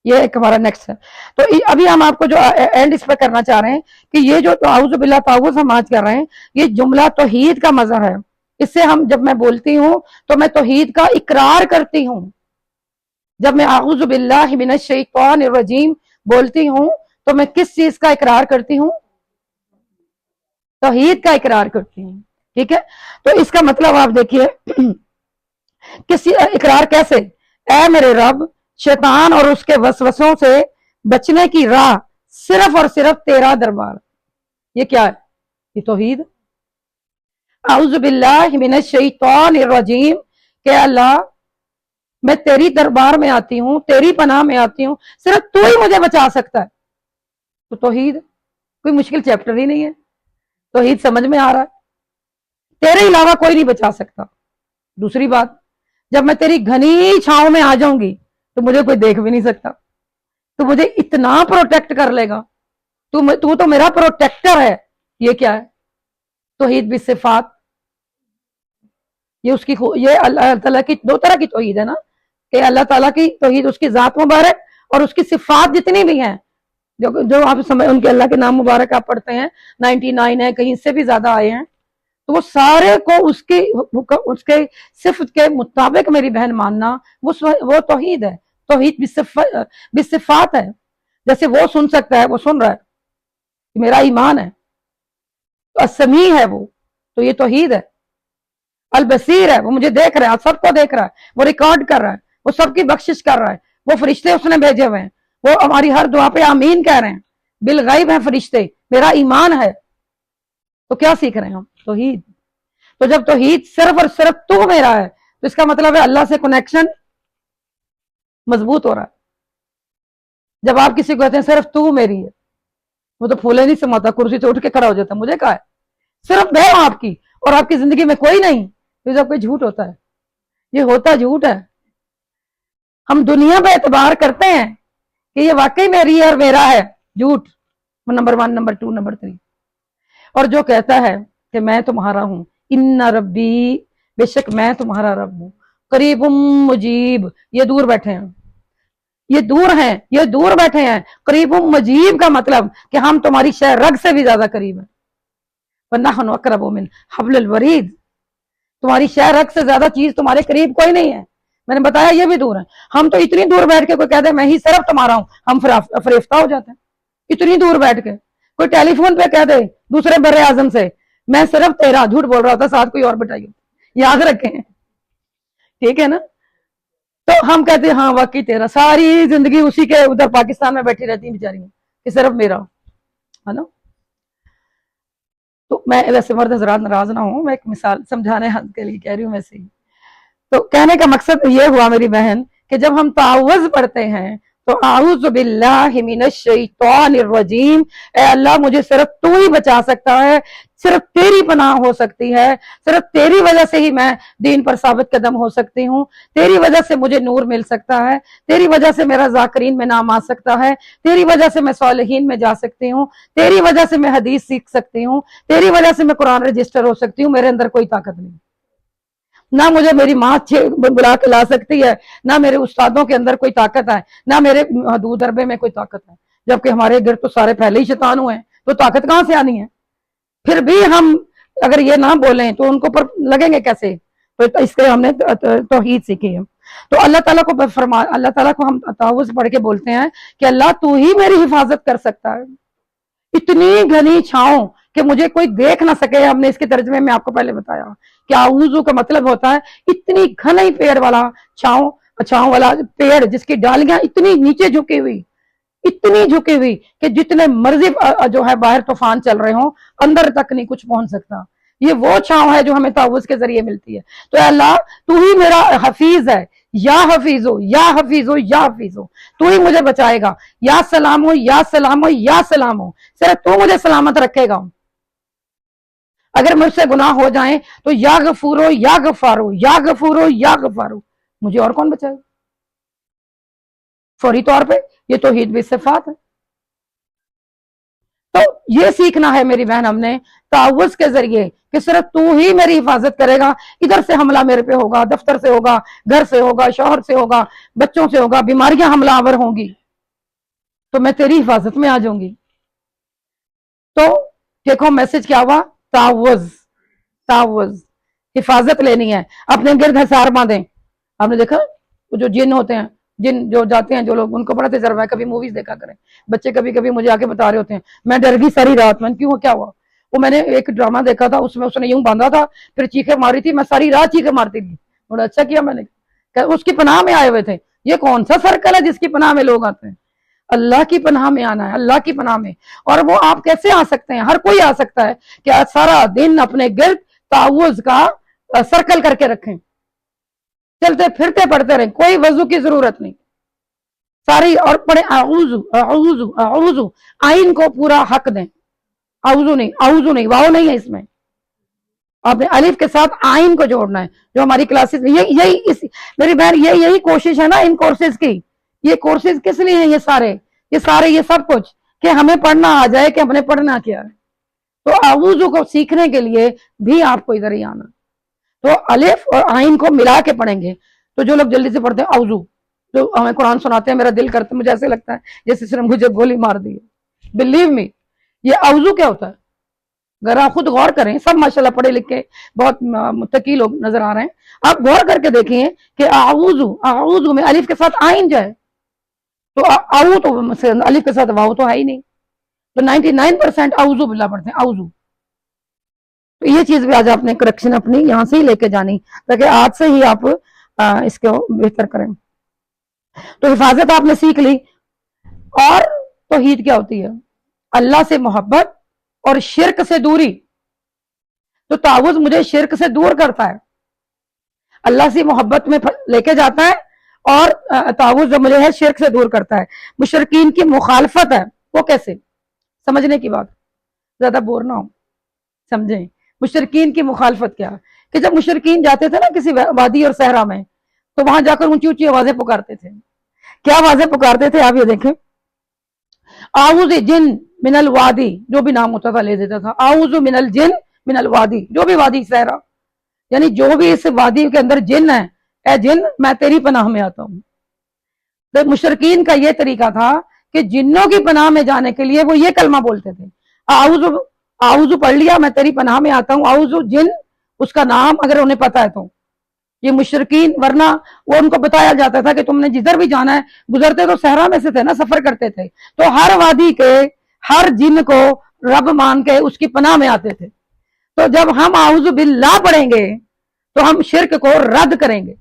یہ ایک ہمارا نیکسٹ ہے۔ تو ابھی ہم آپ کو جو اینڈ اس پہ کرنا چاہ رہے ہیں کہ یہ جو اعوذ باللہ تعوذ ہم آج کر رہے ہیں، یہ جملہ توحید کا مظہر ہے۔ اس سے ہم جب میں بولتی ہوں تو میں توحید کا اقرار کرتی ہوں۔ جب میں اعوذ باللہ من الشیطان الرجیم بولتی ہوں تو میں کس چیز کا اقرار کرتی ہوں؟ توحید کا اقرار کرتی ہوں، ٹھیک ہے؟ تو اس کا مطلب آپ دیکھیے کس اقرار کیسے؟ اے میرے رب، شیطان اور اس کے وسوسوں سے بچنے کی راہ صرف اور صرف تیرا دربار۔ یہ کیا ہے؟ یہ توحید۔ اعوذ باللہ من الشیطان الرجیم کہ اللہ میں تیری دربار میں آتی ہوں، تیری پناہ میں آتی ہوں، صرف تو ہی مجھے بچا سکتا ہے۔ تو توحید کوئی مشکل چیپٹر ہی نہیں ہے، توحید سمجھ میں آ رہا ہے، تیرے علاوہ کوئی نہیں بچا سکتا۔ دوسری بات، جب میں تیری گھنی چھاؤں میں آ جاؤں گی تو مجھے کوئی دیکھ بھی نہیں سکتا، تو مجھے اتنا پروٹیکٹ کر لے گا، تو میرا پروٹیکٹر ہے۔ یہ کیا ہے؟ توحید بالصفات۔ یہ اللہ تعالیٰ کی دو طرح کی توحید ہے نا، کہ اللہ تعالیٰ کی توحید اس کی ذات مبارک اور اس کی صفات جتنی بھی ہیں، جو آپ سمجھ ان کے اللہ کے نام مبارک آپ پڑھتے ہیں 99 ہے، کہیں سے بھی زیادہ آئے ہیں، تو وہ سارے کو اس کے صفت کے مطابق میری بہن ماننا، وہ توحید ہے۔ توحید بالصفات ہے، جیسے وہ سن سکتا ہے، وہ سن رہا ہے، میرا ایمان ہے۔ تو السمیع ہے وہ، تو یہ توحید ہے۔ البصیر ہے، وہ مجھے دیکھ رہا ہے، سب کو دیکھ رہا ہے، وہ ریکارڈ کر رہا ہے، وہ سب کی بخشش کر رہا ہے، وہ فرشتے اس نے بھیجے ہوئے ہیں، وہ ہماری ہر دعا پہ آمین کہہ رہے ہیں، بالغیب ہیں فرشتے، میرا ایمان ہے۔ تو کیا سیکھ رہے ہیں ہم؟ توحید۔ تو جب توحید صرف اور صرف تو میرا ہے تو اس کا مطلب ہے اللہ سے کنیکشن مضبوط ہو رہا ہے۔ جب آپ کسی کو کہتے ہیں صرف تو میری ہے، وہ تو پھولے نہیں سماتا، کرسی سے اٹھ کے کھڑا ہو جاتا ہے، مجھے کہا ہے صرف میں ہوں آپ کی اور آپ کی زندگی میں کوئی نہیں، تو جب کوئی جھوٹ ہوتا ہے، یہ ہوتا جھوٹ ہے۔ ہم دنیا پہ اعتبار کرتے ہیں کہ یہ واقعی میری ہے اور میرا ہے، جھوٹ نمبر 1، نمبر 2، نمبر 3۔ اور جو کہتا ہے کہ میں تمہارا ہوں، ان ربی، بے شک میں تمہارا رب ہوں، قریب مجیب، یہ دور بیٹھے ہیں، یہ دور ہیں، یہ دور بیٹھے ہیں۔ قریب مجیب کا مطلب کہ ہم تمہاری شہ رگ سے بھی زیادہ قریب ہیں، وَنَحْنُ أَقْرَبُ مِنْ حَبْلِ الْوَرِيدِ، تمہاری شہ رگ سے زیادہ چیز تمہارے قریب کوئی نہیں ہے۔ میں نے بتایا یہ بھی دور ہے، ہم تو اتنی دور بیٹھ کے کوئی کہہ دے میں ہی صرف تمہارا ہوں، ہم فریفتہ ہو جاتے ہیں۔ اتنی دور بیٹھ کے کوئی ٹیلی فون پہ کہہ دے دوسرے بر اعظم سے میں صرف تیرا، جھوٹ بول رہا ہوتا، ساتھ کوئی اور بٹائی ہوتی، یاد رکھیں، ٹھیک ہے نا؟ تو ہم کہتے ہیں ہاں واقعی تیرا، ساری زندگی اسی کے ادھر پاکستان میں بیٹھی رہتی ہیں بیچاریاں کہ صرف میرا ہے نا۔ تو میں ویسے مرد حضرات ناراض نہ ہوں، میں ایک مثال سمجھانے کے لیے کہہ رہی ہوں ویسے ہی۔ تو کہنے کا مقصد یہ ہوا میری بہن کہ جب ہم تعوذ پڑھتے ہیں تو اعوذ باللہ من الشیطان الرجیم، اے اللہ مجھے صرف تو ہی بچا سکتا ہے، صرف تیری پناہ ہو سکتی ہے، صرف تیری وجہ سے ہی میں دین پر ثابت قدم ہو سکتی ہوں، تیری وجہ سے مجھے نور مل سکتا ہے، تیری وجہ سے میرا ذاکرین میں نام آ سکتا ہے، تیری وجہ سے میں صالحین میں جا سکتی ہوں، تیری وجہ سے میں حدیث سیکھ سکتی ہوں، تیری وجہ سے میں قرآن رجسٹر ہو سکتی ہوں، میرے اندر کوئی طاقت نہیں، نہ مجھے میری ماں بلا کے لا سکتی ہے، نہ میرے استادوں کے اندر کوئی طاقت ہے، نہ میرے حدود اربے میں کوئی طاقت ہے، جبکہ ہمارے گھر تو سارے پہلے ہی شیطان ہوئے ہیں، تو طاقت کہاں سے آنی ہے؟ پھر بھی ہم اگر یہ نہ بولیں تو ان کو پر لگیں گے کیسے؟ تو اس کے ہم نے توحید سیکھی ہے۔ تو اللہ تعالیٰ کو اللہ تعالیٰ کو ہم تعوذ پڑھ کے بولتے ہیں کہ اللہ تو ہی میری حفاظت کر سکتا ہے، اتنی گھنی چھاؤں کہ مجھے کوئی دیکھ نہ سکے۔ ہم نے اس کے ترجمے میں آپ کو پہلے بتایا کہ اعوذ کا مطلب ہوتا ہے اتنی گھنے پیڑ والا چھاؤں والا پیڑ جس کی ڈالیاں اتنی نیچے جھکی ہوئی، اتنی جھکی ہوئی کہ جتنے مرضی جو ہے باہر طوفان چل رہے ہوں اندر تک نہیں کچھ پہنچ سکتا، یہ وہ چھاؤں ہے جو ہمیں تعوذ کے ذریعے ملتی ہے۔ تو اے اللہ تو ہی میرا حفیظ ہے، یا حفیظ ہو یا حفیظ ہو یا حفیظ ہو، تو ہی مجھے بچائے گا، یا سلام ہو یا سلام ہو یا سلام ہو، صرف تو مجھے سلامت رکھے گا۔ اگر مجھ سے گناہ ہو جائیں تو یا غفور ہو یا غفار ہو، یا غفور ہو یا غفار ہو، مجھے اور کون بچائے؟ فوری طور پہ یہ توحید بھی صفات ہے۔ تو یہ سیکھنا ہے میری بہن ہم نے تعوذ کے ذریعے کہ صرف تو ہی میری حفاظت کرے گا، ادھر سے حملہ میرے پہ ہوگا، دفتر سے ہوگا، گھر سے ہوگا، شوہر سے ہوگا، بچوں سے ہوگا، بیماریاں حملہ آور ہوں گی تو میں تیری حفاظت میں آ جاؤں گی۔ تو دیکھو میسج کیا ہوا، تعوذ، تعوذ حفاظت لینی ہے، اپنے گرد حصار باندھیں۔ آپ نے دیکھا وہ جو جن ہوتے ہیں، جن جو جاتے ہیں جو لوگ، ان کو بڑا تجربہ ہے، کبھی موویز دیکھا کریں، بچے کبھی کبھی مجھے آ کے بتا رہے ہوتے ہیں میں ڈر گئی ساری رات، میں کیوں کیا ہوا؟ وہ میں نے ایک ڈرامہ دیکھا تھا، اس میں اس نے یوں باندھا تھا پھر چیخیں ماری تھی، میں ساری رات چیخیں مارتی تھی۔ بڑا اچھا کیا میں نے، اس کی پناہ میں آئے ہوئے تھے۔ یہ کون سا سرکل ہے جس کی پناہ میں لوگ آتے ہیں؟ اللہ کی پناہ میں آنا ہے، اللہ کی پناہ میں۔ اور وہ آپ کیسے آ سکتے ہیں؟ ہر کوئی آ سکتا ہے کہ سارا دن اپنے گرد تعوذ کا سرکل کر کے رکھیں، چلتے پھرتے پڑھتے رہیں، کوئی وضو کی ضرورت نہیں، ساری اور پڑھیں اعوذ اعوذ اعوذ، آئین کو پورا حق دیں، اعوذ نہیں، واو نہیں ہے اس میں، آپ نے الف کے ساتھ آئین کو جوڑنا ہے۔ جو ہماری کلاسز میری بہن یہی کوشش ہے نا ان کورسز کی، یہ کورسز کس لیے ہیں؟ یہ سب کچھ کہ ہمیں پڑھنا آ جائے کہ ہم نے پڑھنا کیا ہے۔ تو اعوذ کو سیکھنے کے لیے بھی آپ کو ادھر ہی آنا، تو الف اور آئین کو ملا کے پڑھیں گے۔ تو جو لوگ جلدی سے پڑھتے ہیں اعوذ، جو ہمیں قرآن سناتے ہیں، میرا دل کرتا ہے، مجھے ایسے لگتا ہے جیسے صرف مجھے گولی مار دی ہے۔ بلیو می، یہ اعوذ کیا ہوتا ہے؟ اگر آپ خود غور کریں، سب ماشاءاللہ پڑھے لکھے بہت متقی لوگ نظر آ رہے ہیں، آپ غور کر کے دیکھیں کہ اعوذ میں الف کے ساتھ آئین جائے تو اعوذ تو الف کے ساتھ واو تو ہے ہی نہیں، تو 99% اعوذ باللہ پڑھتے ہیں، اعوذ۔ تو یہ چیز بھی آج آپ نے کریکشن اپنی یہاں سے ہی لے کے جانی، تاکہ آج سے ہی آپ اس کو بہتر کریں۔ تو حفاظت آپ نے سیکھ لی، اور توحید کیا ہوتی ہے؟ اللہ سے محبت اور شرک سے دوری۔ تو تعوذ مجھے شرک سے دور کرتا ہے، اللہ سے محبت میں لے کے جاتا ہے، اور تعوذ جو مجھے ہے شرک سے دور کرتا ہے۔ مشرکین کی مخالفت ہے، وہ کیسے؟ سمجھنے کی بات، زیادہ بور نہ ہو، سمجھیں مشرکین کی مخالفت کیا؟ کہ جب مشرکین جاتے تھے نا کسی وادی اور صحرا میں، تو وہاں جا کر اونچی اونچی آوازیں پکارتے تھے۔ کیا آوازیں پکارتے تھے؟ آپ یہ دیکھیں، اعوذ جن من الوادی، جو بھی نام ہوتا تھا لے دیتا تھا، اعوذ من الجن من الوادی، جو بھی وادی صحرا، یعنی جو بھی اس وادی کے اندر جن ہے، اے جن میں تیری پناہ میں آتا ہوں۔ تو مشرکین کا یہ طریقہ تھا کہ جنوں کی پناہ میں جانے کے لیے وہ یہ کلمہ بولتے تھے، اعوذ پڑھ لیا میں تیری پناہ میں آتا ہوں، اعوذ جن، اس کا نام اگر انہیں پتا ہے تو۔ یہ مشرکین، ورنہ وہ ان کو بتایا جاتا تھا کہ تم نے جدھر بھی جانا ہے، گزرتے تو صحرا میں سے تھے نا، سفر کرتے تھے، تو ہر وادی کے ہر جن کو رب مان کے اس کی پناہ میں آتے تھے۔ تو جب ہم اعوذ باللہ پڑھیں گے تو ہم شرک کو رد کریں گے،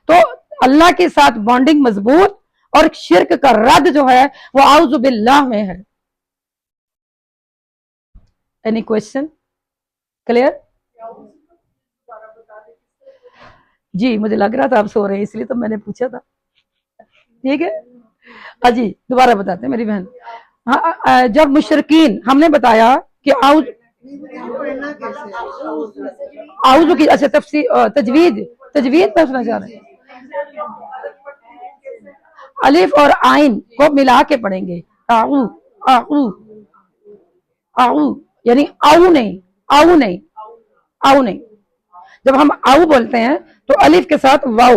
تو اللہ کے ساتھ بانڈنگ مضبوط، اور شرک کا رد جو ہے وہ اعوذ باللہ میں ہے۔ Any question? کلیئر؟ جی مجھے لگ رہا تھا آپ سو رہے ہیں، اس لیے تو میں نے پوچھا تھا، ٹھیک ہے۔ جی دوبارہ بتاتے ہیں میری بہن. ہاں جب مشرکین ہم نے بتایا کہ اعوذ کی اچھا تفسیر تجوید پوچھنا چاہ رہے ہیں. الف اور آئین کو ملا کے پڑھیں گے. آؤ آؤ آؤ یعنی آؤ نہیں آؤ نہیں آؤ نہیں. جب ہم آؤ بولتے ہیں تو الف کے ساتھ واؤ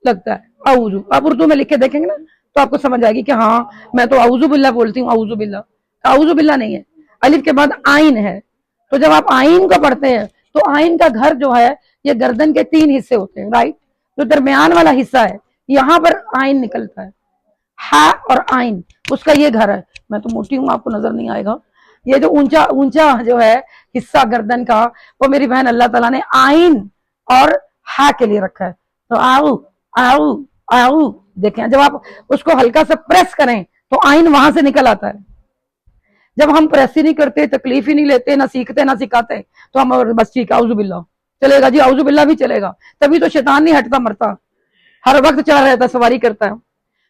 لگتا ہے. اعوذ آپ اردو میں لکھ کے دیکھیں گے نا تو آپ کو سمجھ آئے گی کہ ہاں میں تو اعوذ باللہ بولتی ہوں. اعوذ باللہ اعوذ باللہ نہیں ہے. الف کے بعد آئین ہے. تو جب آپ آئین کو پڑھتے ہیں تو آئین کا گھر جو ہے یہ گردن کے 3 حصے ہوتے ہیں. رائٹ جو درمیان والا حصہ ہے یہاں پر آئین نکلتا ہے. ہا اور آئین اس کا یہ گھر ہے. میں تو موٹی ہوں آپ کو نظر نہیں آئے گا. یہ جو اونچا اونچا جو ہے حصہ گردن کا وہ میری بہن اللہ تعالیٰ نے آئین اور ہا کے لیے رکھا ہے. تو آؤ آؤ آؤ دیکھیں جب آپ اس کو ہلکا سا پریس کریں تو آئین وہاں سے نکل آتا ہے. جب ہم پریس ہی نہیں کرتے تکلیف ہی نہیں لیتے نہ سیکھتے نہ سکھاتے تو ہم بس ٹھیک اعوذ باللہ چلے گا جی اعوذ باللہ بھی چلے گا. تبھی تو شیطان نہیں ہٹتا مرتا ہر وقت چلا رہتا سواری کرتا ہے.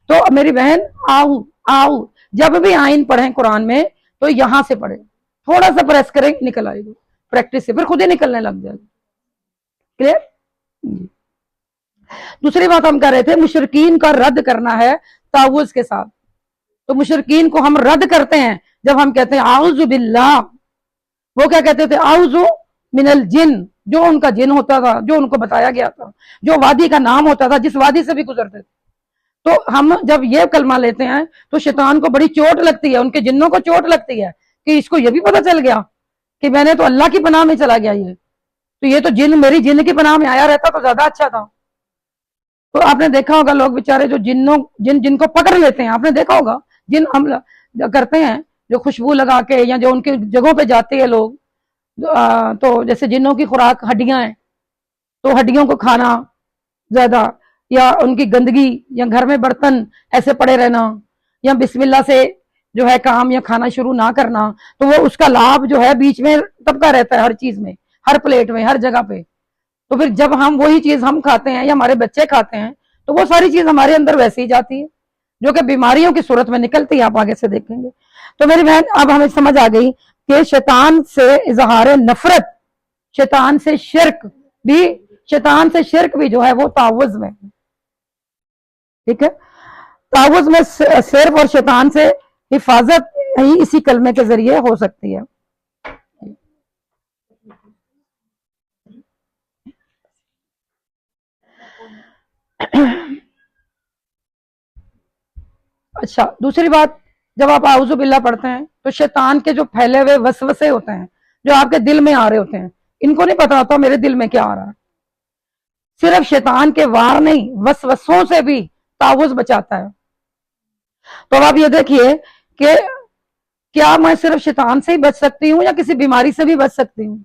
تو میری بہن آؤ آؤ جب بھی آئین پڑھیں قرآن میں تو یہاں سے پڑھیں تھوڑا سا پریس کریں نکل آئے گا. پریکٹس سے پھر خود ہی نکلنے لگ جائے گا. کلیئر. دوسری بات ہم کہہ رہے تھے مشرکین کا رد کرنا ہے تعوذ کے ساتھ. تو مشرکین کو ہم رد کرتے ہیں جب ہم کہتے ہیں اعوذ باللہ. وہ کیا کہتے تھے اعوذ من الجن جو ان کا جن ہوتا تھا جو ان کو بتایا گیا تھا جو وادی کا نام ہوتا تھا جس وادی سے بھی گزرتے تھے. تو ہم جب یہ کلمہ لیتے ہیں تو شیطان کو بڑی چوٹ لگتی ہے. ان کے جنوں کو چوٹ لگتی ہے کہ اس کو یہ بھی پتہ چل گیا کہ میں نے تو اللہ کی پناہ میں چلا گیا. یہ تو جن میری جن کی پناہ میں آیا رہتا تو زیادہ اچھا تھا. تو آپ نے دیکھا ہوگا لوگ بیچارے جو جن کو پکڑ لیتے ہیں آپ نے دیکھا ہوگا جن حملہ کرتے ہیں جو خوشبو لگا کے یا جو ان کی جگہوں پہ جاتے ہیں لوگ تو جیسے جنوں کی خوراک ہڈیاں ہیں تو ہڈیوں کو کھانا زیادہ یا ان کی گندگی یا گھر میں برتن ایسے پڑے رہنا یا بسم اللہ سے جو ہے کام یا کھانا شروع نہ کرنا تو وہ اس کا لابھ جو ہے بیچ میں طبقہ رہتا ہے ہر چیز میں ہر پلیٹ میں ہر جگہ پہ. تو پھر جب ہم وہی چیز ہم کھاتے ہیں یا ہمارے بچے کھاتے ہیں تو وہ ساری چیز ہمارے اندر ویسے ہی جاتی ہے جو کہ بیماریوں کی صورت میں نکلتی ہے. آپ آگے سے دیکھیں گے. تو میری بہن اب ہمیں سمجھ آ گئی کہ شیطان سے اظہار نفرت شیطان سے شرک بھی جو ہے وہ تعوذ میں. ٹھیک ہے. تعوذ میں صرف اور شیطان سے حفاظت ہی اسی کلمے کے ذریعے ہو سکتی ہے. اچھا دوسری بات جب آپ اعوذ باللہ پڑھتے ہیں تو شیطان کے جو پھیلے ہوئے وسوسے ہوتے ہیں جو آپ کے دل میں آ رہے ہوتے ہیں ان کو نہیں پتا ہوتا میرے دل میں کیا آ رہا ہے. صرف شیطان کے وار نہیں وسوسوں سے بھی تعوذ بچاتا ہے. تو اب آپ یہ دیکھیے کہ کیا میں صرف شیطان سے ہی بچ سکتی ہوں یا کسی بیماری سے بھی بچ سکتی ہوں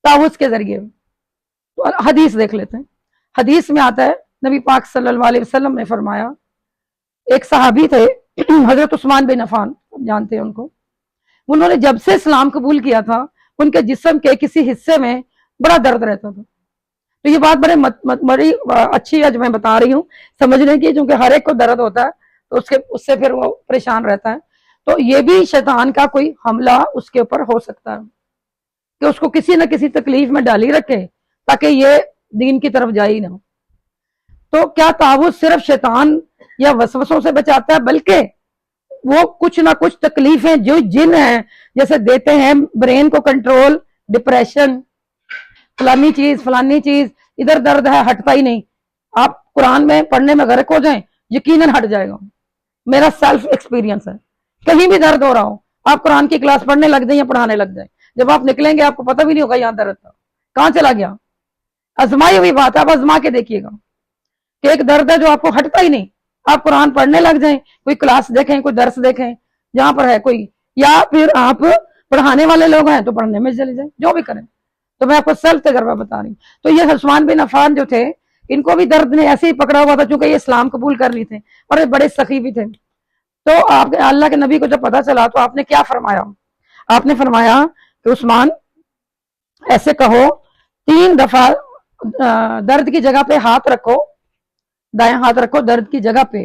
تعوذ کے ذریعے. تو حدیث دیکھ لیتے ہیں. حدیث میں آتا ہے نبی پاک صلی اللہ علیہ وسلم نے فرمایا ایک صحابی تھے حضرت عثمان بن عفان جانتے ہیں ان کو. انہوں نے جب سے اسلام قبول کیا تھا ان کے جسم کے کسی حصے میں بڑا درد رہتا تھا. تو یہ بات بڑی اچھی ہے جو میں بتا رہی ہوں سمجھنے کی چونکہ ہر ایک کو درد ہوتا ہے تو اس سے پھر وہ پریشان رہتا ہے. تو یہ بھی شیطان کا کوئی حملہ اس کے اوپر ہو سکتا ہے کہ اس کو کسی نہ کسی تکلیف میں ڈالی رکھے تاکہ یہ دین کی طرف جائے ہی نہ. تو کیا تعوذ صرف شیطان یا وسوسوں سے بچاتا ہے بلکہ وہ کچھ نہ کچھ تکلیفیں جو جن ہیں جیسے دیتے ہیں برین کو کنٹرول ڈپریشن فلانی چیز ادھر درد ہے ہٹتا ہی نہیں. آپ قرآن میں پڑھنے میں غرق ہو جائیں یقیناً ہٹ جائے گا. میرا سیلف ایکسپیرینس ہے. کہیں بھی درد ہو رہا ہو آپ قرآن کی کلاس پڑھنے لگ جائیں یا پڑھانے لگ جائیں جب آپ نکلیں گے آپ کو پتہ بھی نہیں ہوگا یہاں درد تھا کہاں چلا گیا. آزمائی ہوئی بات ہے آپ آزما کے دیکھیے گا کہ ایک درد ہے جو آپ کو ہٹتا ہی نہیں. آپ قرآن پڑھنے لگ جائیں کوئی کلاس دیکھیں کوئی درس دیکھیں جہاں پر ہے کوئی یا پھر آپ پڑھانے والے لوگ ہیں تو پڑھنے میں چلے جائیں جو بھی کریں. تو میں آپ کو سیلف تجربہ بتا رہی ہوں. تو یہ عثمان بن عفان جو تھے ان کو بھی درد نے ایسے ہی پکڑا ہوا تھا چونکہ یہ اسلام قبول کر لی تھے اور یہ بڑے سخی بھی تھے. تو آپ اللہ کے نبی کو جب پتا چلا تو آپ نے کیا فرمایا. آپ نے فرمایا کہ عثمان ایسے کہو 3 دفعہ درد کی جگہ پہ ہاتھ رکھو دائیں ہاتھ رکھو درد کی جگہ پہ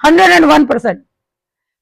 101%।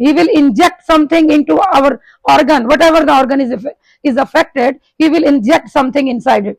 he will inject something into our organ, whatever the organ is affected, he will inject something inside it.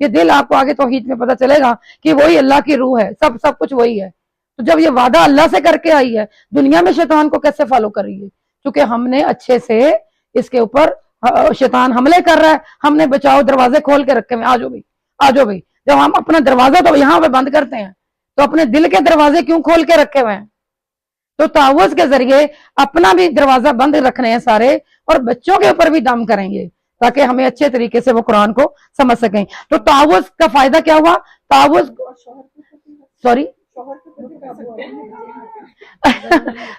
یہ دل آپ کو آگے توحید میں پتہ چلے گا کہ وہی اللہ کی روح ہے، سب کچھ وہی ہے۔ تو جب یہ وعدہ اللہ سے کر کے آئی ہے، دنیا میں شیطان کو کیسے فالو کر رہی ہے؟ کیونکہ ہم نے اچھے سے اس کے اوپر شیطان حملے کر رہا ہے، ہم نے بچاؤ دروازے کھول کے رکھے ہوئے، آ جاؤ بھائی۔ جب ہم اپنا دروازہ تو یہاں پہ بند کرتے ہیں تو اپنے دل کے دروازے کیوں کھول کے رکھے ہوئے ہیں؟ تو تعوذ کے ذریعے اپنا بھی دروازہ بند رکھنے ہیں سارے، اور بچوں کے اوپر بھی دم کریں گے تاکہ ہمیں اچھے طریقے سے وہ قرآن کو سمجھ سکیں۔ تو تعوذ کا فائدہ کیا ہوا؟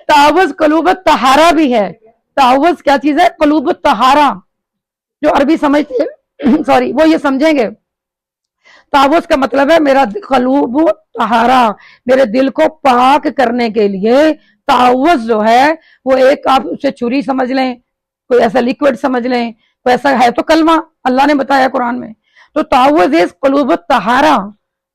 تعوذ قلوب الطہارہ بھی ہے۔ تعوذ کیا چیز ہے؟ قلوب الطہارہ۔ جو عربی سمجھتے ہیں وہ یہ سمجھیں گے تعوذ کا مطلب ہے میرا قلوب طہارہ، میرے دل کو پاک کرنے کے لیے تعوذ جو ہے وہ ایک، آپ اسے چھری سمجھ لیں، کوئی ایسا لیکوڈ سمجھ لیں، کوئی ایسا ہے تو کلمہ اللہ نے بتایا قرآن میں۔ تو تعوذ اس قلوب طہارہ،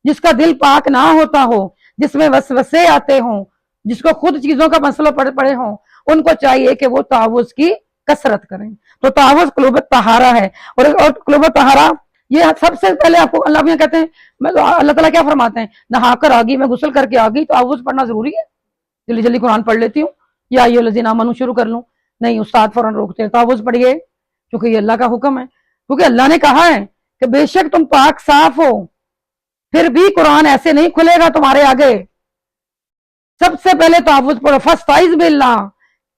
جس کا دل پاک نہ ہوتا ہو، جس میں وسوسے آتے ہوں، جس کو خود چیزوں کا مسئلہ پڑے ہوں، ان کو چاہیے کہ وہ تعوذ کی کثرت کریں۔ تو تعوذ قلوب طہارہ ہے۔ اور قلوب طہارہ یہ سب سے پہلے آپ کو اللہ بھی کہتے ہیں، اللہ تعالیٰ کیا فرماتے ہیں؟ نہا کر آگئی، میں غسل کر کے آگئی تو تعوذ پڑھنا ضروری ہے؟ جلدی جلدی قرآن پڑھ لیتی ہوں، یا ایھا الذین آمنوا شروع کر لوں؟ نہیں، استاد فوراً روکتے ہیں، تعوذ پڑھیے، کیونکہ یہ اللہ کا حکم ہے، کیونکہ اللہ نے کہا ہے کہ بے شک تم پاک صاف ہو، پھر بھی قرآن ایسے نہیں کھلے گا تمہارے آگے۔ سب سے پہلے تعوذ پڑھو، فاستعذ باللہ۔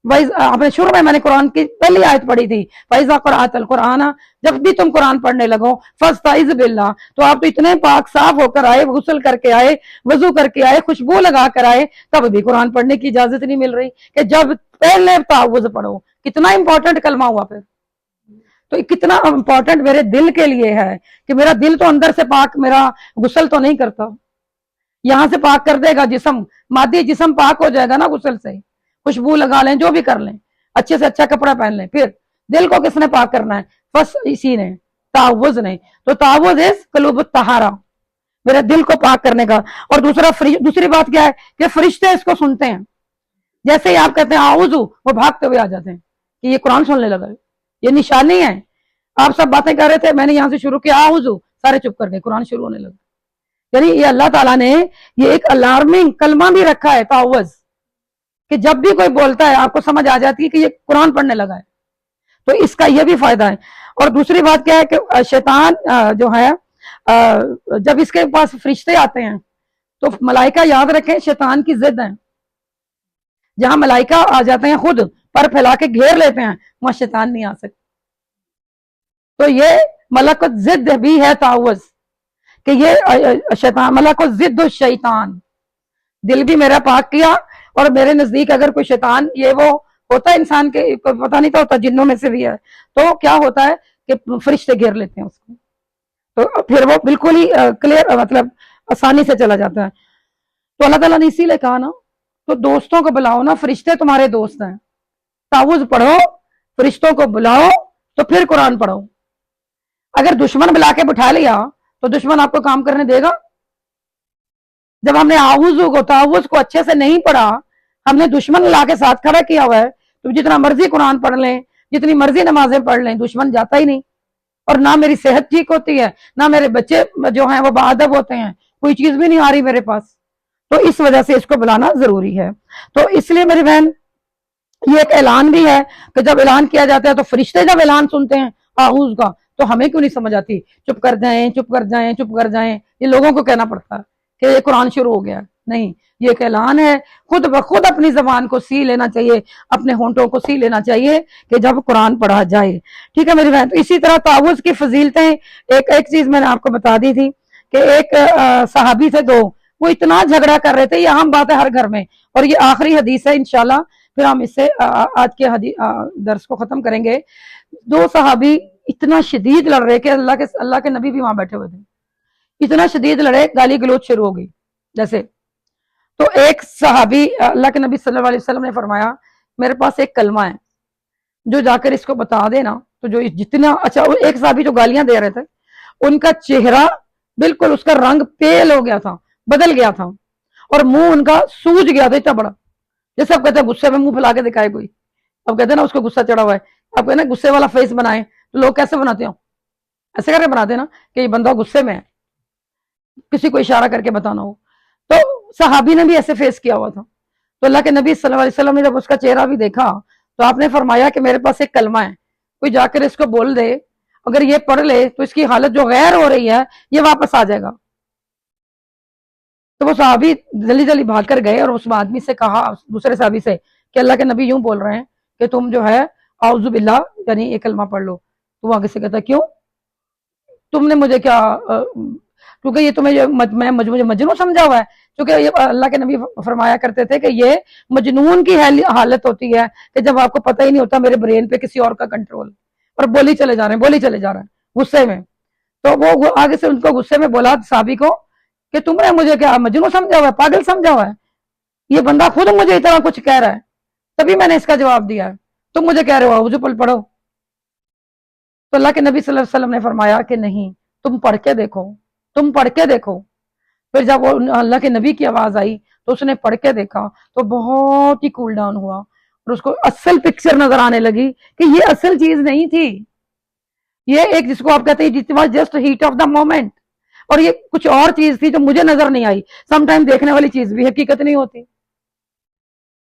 اپنے شروع میں نے قرآن کی پہلی آیت پڑھی تھی، فَإِذَا قَرَأْتَ الْقُرْآنَ، جب بھی تم قرآن پڑھنے لگو فاستعذ باللہ، تو آپ تو اتنے پاک صاف ہو کر آئے، غسل کر کے آئے، وضو کر کے آئے، خوشبو لگا کر آئے، تب بھی قرآن پڑھنے کی اجازت نہیں مل رہی کہ جب پہلے تعوذ پڑھو۔ کتنا امپورٹنٹ کلمہ ہوا پھر، تو کتنا امپورٹنٹ میرے دل کے لیے ہے کہ میرا دل تو اندر سے پاک، میرا غسل تو نہیں کرتا، یہاں سے پاک کر دے گا جسم، مادی جسم پاک ہو جائے گا نا غسل سے، خوشبو لگا لیں، جو بھی کر لیں، اچھے سے اچھا کپڑا پہن لیں، پھر دل کو کس نے پاک کرنا ہے؟ بس اسی نے، تعوذ نے۔ تو تعوذ اس قلوب الطہارہ، میرے دل کو پاک کرنے کا۔ اور دوسری بات کیا ہے کہ فرشتے اس کو سنتے ہیں، جیسے ہی آپ کہتے ہیں اعوذ، وہ بھاگتے ہوئے آ جاتے ہیں کہ یہ قرآن سننے لگا ہے، یہ نشانی ہے۔ آپ سب باتیں کر رہے تھے، میں نے یہاں سے شروع کیا اعوذ، سارے چپ کر گئے، قرآن شروع ہونے لگا۔ یعنی یہ اللہ تعالیٰ نے یہ ایک الارمنگ کلمہ بھی رکھا ہے تعوذ، کہ جب بھی کوئی بولتا ہے آپ کو سمجھ آ جاتی ہے کہ یہ قرآن پڑھنے لگا ہے۔ تو اس کا یہ بھی فائدہ ہے۔ اور دوسری بات کیا ہے کہ شیطان جو ہے جب اس کے پاس فرشتے آتے ہیں تو ملائکہ یاد رکھیں شیطان کی ضد ہے۔ جہاں ملائکہ آ جاتے ہیں خود پر پھیلا کے گھیر لیتے ہیں، وہاں شیطان نہیں آ سکتا۔ تو یہ ملکوت ضد بھی ہے تعوذ، کہ یہ شیطان ملکوت ضد الشیطان، دل بھی میرا پاک کیا۔ اور میرے نزدیک اگر کوئی شیطان، یہ وہ ہوتا ہے انسان کے پتہ نہیں تو ہوتا، جنوں میں سے بھی ہے، تو کیا ہوتا ہے کہ فرشتے گھیر لیتے ہیں اس کو، تو پھر وہ بالکل ہی کلیئر، مطلب آسانی سے چلا جاتا ہے۔ تو اللہ تعالیٰ نے اسی لیے کہا نا، تو دوستوں کو بلاؤ نا، فرشتے تمہارے دوست ہیں، تعوذ پڑھو، فرشتوں کو بلاؤ، تو پھر قرآن پڑھو۔ اگر دشمن بلا کے بٹھا لیا تو دشمن آپ کو کام کرنے دے گا؟ جب ہم نے اعوذ کو، تعوذ کو اچھے سے نہیں پڑھا، ہم نے دشمن لا کے ساتھ کھڑا کیا ہوا ہے، تو جتنا مرضی قرآن پڑھ لیں، جتنی مرضی نمازیں پڑھ لیں، دشمن جاتا ہی نہیں۔ اور نہ میری صحت ٹھیک ہوتی ہے، نہ میرے بچے جو ہیں وہ باادب ہوتے ہیں، کوئی چیز بھی نہیں آ رہی میرے پاس۔ تو اس وجہ سے اس کو بلانا ضروری ہے۔ تو اس لیے میری بہن یہ ایک اعلان بھی ہے کہ جب اعلان کیا جاتا ہے تو فرشتے جب اعلان سنتے ہیں اعوذ کا تو ہمیں کیوں نہیں سمجھ آتی؟ چپ کر جائیں، چپ کر جائیں، چپ کر جائیں، یہ لوگوں کو کہنا پڑتا ہے کہ یہ قرآن شروع ہو گیا۔ نہیں، یہ ایک اعلان ہے، خود بخود اپنی زبان کو سی لینا چاہیے، اپنے ہونٹوں کو سی لینا چاہیے کہ جب قرآن پڑھا جائے۔ ٹھیک ہے میری بہن؟ تو اسی طرح تعوذ کی فضیلتیں، ایک چیز میں نے آپ کو بتا دی تھی کہ ایک صحابی تھے دو، وہ اتنا جھگڑا کر رہے تھے، یہ عام بات ہے ہر گھر میں، اور یہ آخری حدیث ہے انشاءاللہ، پھر ہم اس سے آج کے درس کو ختم کریں گے۔ دو صحابی اتنا شدید لڑ رہے کہ اللہ کے نبی بھی وہاں بیٹھے ہوئے تھے، اتنا شدید لڑے، گالی گلوچ شروع ہو گئی جیسے۔ تو ایک صحابی، اللہ کے نبی صلی اللہ علیہ وسلم نے فرمایا میرے پاس ایک کلمہ ہے، جو جا کر اس کو بتا دے نا، تو جو جتنا اچھا، ایک صحابی جو گالیاں دے رہے تھے ان کا چہرہ بالکل، اس کا رنگ پیل ہو گیا تھا، بدل گیا تھا، اور منہ ان کا سوج گیا تھا اتنا بڑا، جیسے اب کہتے ہیں غصے میں منہ پھیلا کے دکھائے کوئی، اب کہتے ہیں نا اس کو غصہ چڑھا ہوا ہے، اب کہتے ہیں غصے والا فیس بنائے، تو لوگ کیسے بناتے ہوں؟ ایسے کر کے بناتے نا کہ یہ بندہ غصے میں ہے، کسی کو اشارہ کر کے بتانا ہو. تو صحابی نے بھی ایسے فیس کیا ہوا تھا. تو اللہ کے نبی صلی اللہ علیہ وسلم نے جب اس کا چہرہ بھی دیکھا تو آپ نے فرمایا کہ میرے پاس ایک کلمہ ہے، کوئی جا کر اس کو بول دے، اگر یہ پڑھ لے تو اس کی حالت جو غیر ہو رہی ہے یہ واپس آ جائے گا. تو وہ صحابی جلدی جلدی بھاگ کر گئے اور اس آدمی سے کہا، دوسرے صحابی سے، کہ اللہ کے نبی یوں بول رہے ہیں کہ تم جو ہے اعوذ باللہ یعنی یہ کلمہ پڑھ لو. تو وہ آگے سے کہتا کیوں، تم نے مجھے کیا کیونکہ یہ تمہیں میں مجنون سمجھا ہوا ہے. کیونکہ یہ اللہ کے نبی فرمایا کرتے تھے کہ یہ مجنون کی حالت ہوتی ہے کہ جب آپ کو پتہ ہی نہیں ہوتا میرے برین پہ کسی اور کا کنٹرول، اور بولی چلے جا رہے ہیں غصے میں. تو وہ آگے سے ان کو غصے میں بولا صحابی کو کہ تم نے مجھے کیا مجنون سمجھا ہوا ہے، پاگل سمجھا ہوا ہے، یہ بندہ خود مجھے اتنا کچھ کہہ رہا ہے، تبھی میں نے اس کا جواب دیا ہے، تم مجھے کہہ رہے ہو اعوذ پڑھو. تو اللہ کے نبی صلی اللہ علیہ وسلم نے فرمایا کہ نہیں، تم پڑھ کے دیکھو. پھر جب وہ اللہ کے نبی کی آواز آئی تو اس نے پڑھ کے دیکھا تو بہت ہی کول ڈاؤن ہوا اور اس کو اصل پکچر نظر آنے لگی کہ یہ اصل چیز نہیں تھی، یہ ایک جس کو آپ کہتے ہیں just heat of the moment, اور یہ کچھ اور چیز تھی جو مجھے نظر نہیں آئی. سم ٹائم دیکھنے والی چیز بھی حقیقت نہیں ہوتی.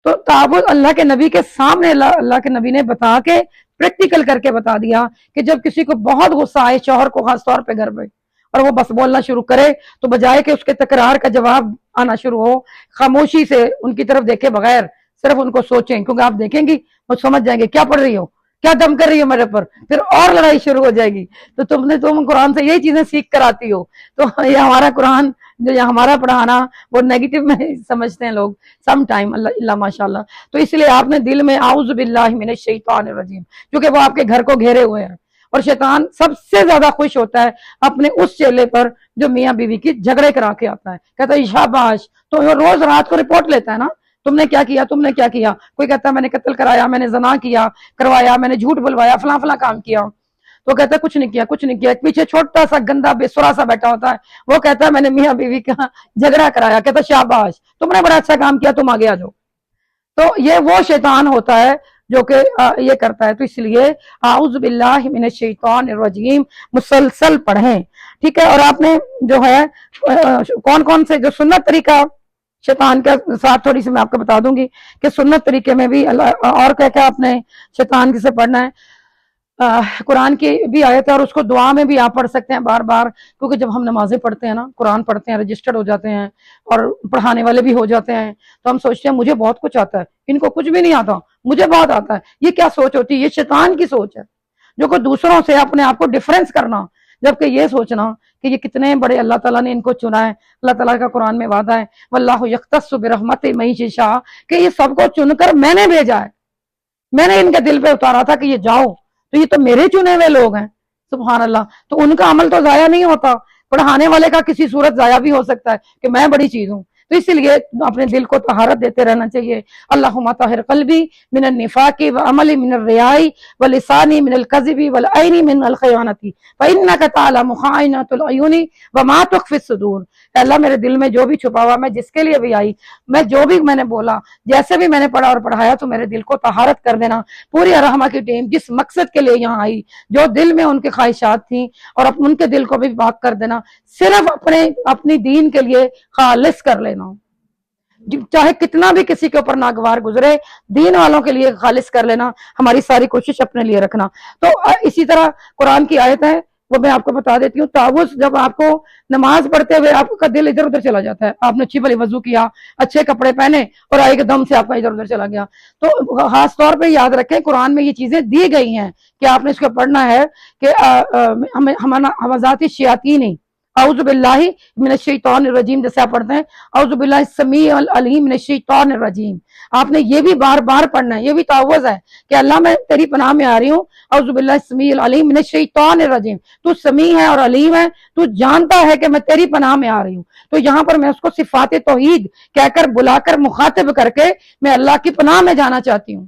تو تعبد اللہ کے نبی کے سامنے اللہ کے نبی نے بتا کے پریکٹیکل کر کے بتا دیا کہ جب کسی کو بہت غصہ آئے، شوہر کو خاص طور پہ گھر میں، اور وہ بس بولنا شروع کرے تو بجائے کہ اس کے تکرار کا جواب آنا شروع ہو، خاموشی سے ان کی طرف دیکھے بغیر صرف ان کو سوچیں، کیونکہ آپ دیکھیں گی وہ سمجھ جائیں گے کیا پڑھ رہی ہو، کیا دم کر رہی ہو میرے پر، پھر اور لڑائی شروع ہو جائے گی. تو تم قرآن سے یہی چیزیں سیکھ کر آتی ہو. تو یہ ہمارا قرآن جو یہ ہمارا پڑھانا وہ نیگیٹو میں سمجھتے ہیں لوگ سم ٹائم، اللہ ماشاء اللہ. تو اس لیے آپ نے دل میں اعوذ باللہ من الشیطان الرجیم، کیونکہ وہ آپ کے گھر کو گھیرے ہوئے ہیں، اور شیطان سب سے زیادہ خوش ہوتا ہے اپنے اس چیلے پر جو میاں بیوی کی جھگڑے کرا کے آتا ہے. کہتا ہے شاباش، تو وہ روز رات کو رپورٹ لیتا ہے نا، تم نے کیا کیا، تم نے کیا کیا. کوئی کہتا ہے میں نے قتل کرایا، میں نے زنا کروایا، میں نے جھوٹ بلوایا، فلاں فلاں کام کیا. تو کہتا ہے کچھ نہیں کیا. ایک پیچھے چھوٹا سا گندا بے سرا سا بیٹھا ہوتا ہے، وہ کہتا ہے میں نے میاں بیوی کا جھگڑا کرایا. کہتا ہے شاباش، تم نے بڑا اچھا کام کیا، تم آگے آ جاؤ. تو یہ وہ شیطان ہوتا ہے جو کہ یہ کرتا ہے. تو اس لیے اعوذ باللہ من الشیطان الرجیم مسلسل پڑھیں، ٹھیک ہے. اور آپ نے جو ہے کون سے جو سنت طریقہ شیطان کے ساتھ تھوڑی سی میں آپ کو بتا دوں گی کہ سنت طریقے میں بھی اور کیا آپ نے شیطان کسے پڑھنا ہے. قرآن کی بھی آیت ہے اور اس کو دعا میں بھی آپ پڑھ سکتے ہیں بار بار، کیونکہ جب ہم نمازیں پڑھتے ہیں نا، قرآن پڑھتے ہیں، رجسٹرڈ ہو جاتے ہیں اور پڑھانے والے بھی ہو جاتے ہیں، تو ہم سوچتے ہیں مجھے بہت کچھ آتا ہے، ان کو کچھ بھی نہیں آتا، مجھے بہت آتا ہے. یہ کیا سوچ ہوتی ہے؟ یہ شیطان کی سوچ ہے، جو کہ دوسروں سے اپنے آپ کو ڈیفرنس کرنا، جبکہ یہ سوچنا کہ یہ کتنے بڑے اللہ تعالیٰ نے ان کو چنا ہے. اللہ تعالیٰ کا قرآن میں وعدہ ہے واللہ یختص برحمتہ من یشاء، کہ یہ سب کو چن کر میں نے بھیجا ہے، میں نے ان کے دل پہ اتارا تھا کہ یہ جاؤ، تو یہ تو میرے چنے ہوئے لوگ ہیں. سبحان اللہ. تو ان کا عمل تو ضائع نہیں ہوتا، پڑھانے والے کا کسی صورت ضائع بھی ہو سکتا ہے کہ میں بڑی چیز ہوں. تو اس لیے اپنے دل کو طہارت دیتے رہنا چاہیے. اللہم طہر قلبی من النفاق وعملی من الریاء ولسانی من الکذب والعین من الخیانت فإنک تعلم خائنۃ العیون وما تخفی الصدور. اے اللہ میرے دل میں جو بھی چھپا ہوا، میں جس کے لیے بھی آئی، میں جو بھی میں نے بولا، جیسے بھی میں نے پڑھا اور پڑھایا، تو میرے دل کو طہارت کر دینا. پوری الرحمہ کی ٹیم جس مقصد کے لیے یہاں آئی، جو دل میں ان کی خواہشات تھیں، اور ان کے دل کو بھی پاک کر دینا، صرف اپنی دین کے لیے خالص کر لینا. چاہے کتنا بھی کسی کے اوپر ناگوار گزرے، دین والوں کے لیے خالص کر لینا، ہماری ساری کوشش اپنے لیے رکھنا. تو اسی طرح قرآن کی آیت ہے، وہ میں آپ کو بتا دیتی ہوں. تعوذ، جب آپ کو نماز پڑھتے ہوئے آپ کا دل ادھر ادھر چلا جاتا ہے، آپ نے اچھی بھلی وضو کیا، اچھے کپڑے پہنے، اور ایک دم سے آپ کا ادھر ادھر چلا گیا، تو خاص طور پہ یاد رکھیں قرآن میں یہ چیزیں دی گئی ہیں کہ آپ نے اس کو پڑھنا ہے کہ ہمزات الشیاطین اعوذ باللہ من الشیطان الرجیم، جیسے آپ پڑھتے ہیں اعوذ باللہ السمیع العلیم من الشیطان الرجیم. آپ نے یہ بھی بار بار پڑھنا ہے. یہ بھی تعوذ ہے کہ اللہ میں تیری پناہ میں آ رہی ہوں، اعوذ باللہ السمیع العلیم من الشیطان الرجیم. تو سمیع ہے اور علیم ہے، تو جانتا ہے کہ میں تیری پناہ میں آ رہی ہوں. تو یہاں پر میں اس کو صفات توحید کہہ کر بلا کر مخاطب کر کے میں اللہ کی پناہ میں جانا چاہتی ہوں.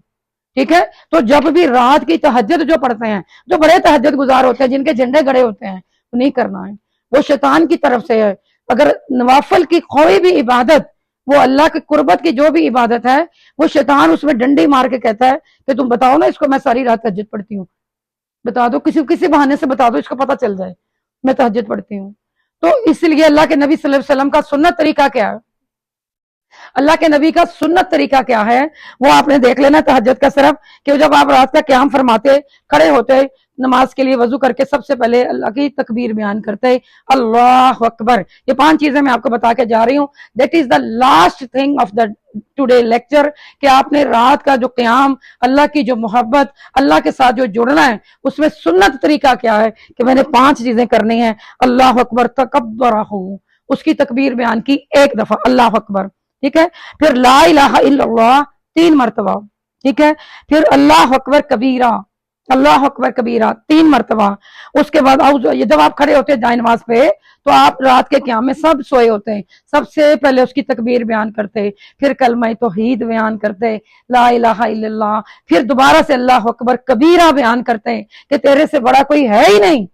ٹھیک ہے. تو جب بھی رات کی تہجد جو پڑھتے ہیں، جو بڑے تہجد گزار ہوتے ہیں، جن کے جھنڈے گڑے ہوتے ہیں، وہ نہیں کرنا ہے، وہ شیطان کی طرف سے ہے. اگر نوافل کی کوئی بھی عبادت، وہ اللہ کی قربت کی جو بھی عبادت ہے، وہ شیطان اس میں ڈنڈی مار کے کہتا ہے کہ تم بتاؤ نا اس کو، میں ساری رات تہجد پڑھتی ہوں. بتا دو، کسی بہانے سے بتا دو، اس کو پتہ چل جائے میں تہجد پڑھتی ہوں۔ تو اس لیے اللہ کے نبی صلی اللہ علیہ وسلم کا سنت طریقہ کیا ہے، اللہ کے نبی کا سنت طریقہ کیا ہے، وہ آپ نے دیکھ لینا تہجد کا صرف، کہ جب آپ رات کا قیام فرماتے، کھڑے ہوتے نماز کے لیے وضو کر کے، سب سے پہلے اللہ کی تکبیر بیان کرتے، اللہ اکبر۔ یہ 5 چیزیں میں آپ کو بتا کے جا رہی ہوں، that is the last thing of the today lecture, کہ آپ نے رات کا جو قیام، اللہ کی جو محبت، اللہ کے ساتھ جو جڑنا ہے، اس میں سنت طریقہ کیا ہے کہ میں نے 5 چیزیں کرنی ہیں۔ اللہ اکبر تکبرہ، اس کی تکبیر بیان کی 1 دفعہ، اللہ اکبر، ٹھیک ہے۔ پھر لا الہ الا اللہ 3 مرتبہ، ٹھیک ہے۔ پھر اللہ اکبر کبیرہ، اللہ اکبر کبیرہ 3 مرتبہ۔ اس کے بعد جب آپ کھڑے ہوتے ہیں دائیں نماز پہ، تو آپ رات کے قیام میں سب سوئے ہوتے ہیں، سب سے پہلے اس کی تکبیر بیان کرتے، پھر کلمہ توحید بیان کرتے، لا الہ الا اللہ، پھر دوبارہ سے اللہ اکبر کبیرہ بیان کرتے کہ تیرے سے بڑا کوئی ہے ہی نہیں،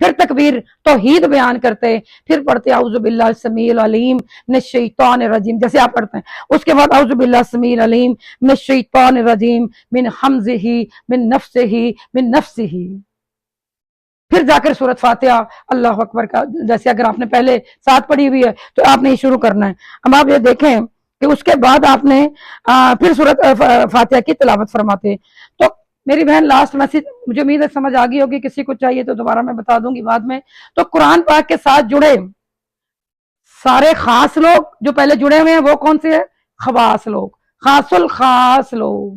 پھر تکبیر توحید بیان کرتے، پھر پڑھتے اعوذ باللہ السمیع العلیم من الشیطان الرجیم، جیسے آپ پڑھتے ہیں۔ اس کے بعد اعوذ باللہ السمیع العلیم من الشیطان الرجیم من حمزہ من نفسہ من نفسہ، پھر جا کر سورۃ فاتحہ اللہ اکبر کا، جیسے اگر آپ نے پہلے ساتھ پڑھی ہوئی ہے تو آپ نے یہ شروع کرنا ہے۔ اب آپ یہ دیکھیں کہ اس کے بعد آپ نے پھر سورۃ فاتحہ کی تلاوت فرماتے۔ تو میری بہن لاسٹ میسج مجھے امید ہے سمجھ آ گئی ہوگی، کسی کو چاہیے تو دوبارہ میں بتا دوں گی بعد میں۔ تو قرآن پاک کے ساتھ جڑے سارے خاص لوگ جو پہلے جڑے ہوئے ہیں، وہ کون سے ہیں؟ خواص لوگ، خاص الخاص لوگ۔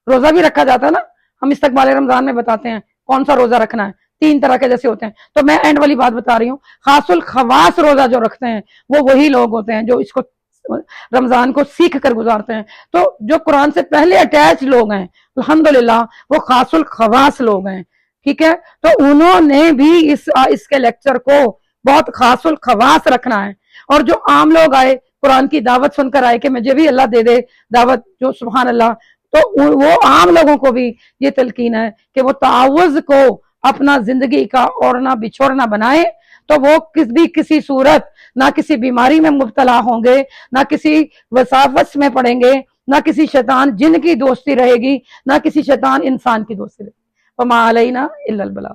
روزہ بھی رکھا جاتا ہے نا، ہم استقبال رمضان میں بتاتے ہیں کون سا روزہ رکھنا ہے، 3 طرح کے جیسے ہوتے ہیں، تو میں اینڈ والی بات بتا رہی ہوں، خاص الخواص روزہ جو رکھتے ہیں وہ وہی لوگ ہوتے ہیں جو اس کو رمضان کو سیکھ کر گزارتے ہیں۔ تو جو قرآن سے پہلے اٹیچ لوگ ہیں الحمدللہ وہ خاص الخواص لوگ ہیں، ٹھیک ہے۔ تو انہوں نے بھی اس کے لیکچر کو بہت خاص الخواص رکھنا ہے، اور جو عام لوگ آئے قرآن کی دعوت سن کر آئے کہ مجھے بھی اللہ دے دے دعوت، جو سبحان اللہ، تو وہ عام لوگوں کو بھی یہ تلقین ہے کہ وہ تعوذ کو اپنا زندگی کا اوڑھنا بچھوڑنا بنائے، تو وہ کسی صورت نہ کسی بیماری میں مبتلا ہوں گے، نہ کسی وساوس میں پڑیں گے، نہ کسی شیطان جن کی دوستی رہے گی، نہ کسی شیطان انسان کی دوستی رہے گی۔ وما علینا الا البلاغ۔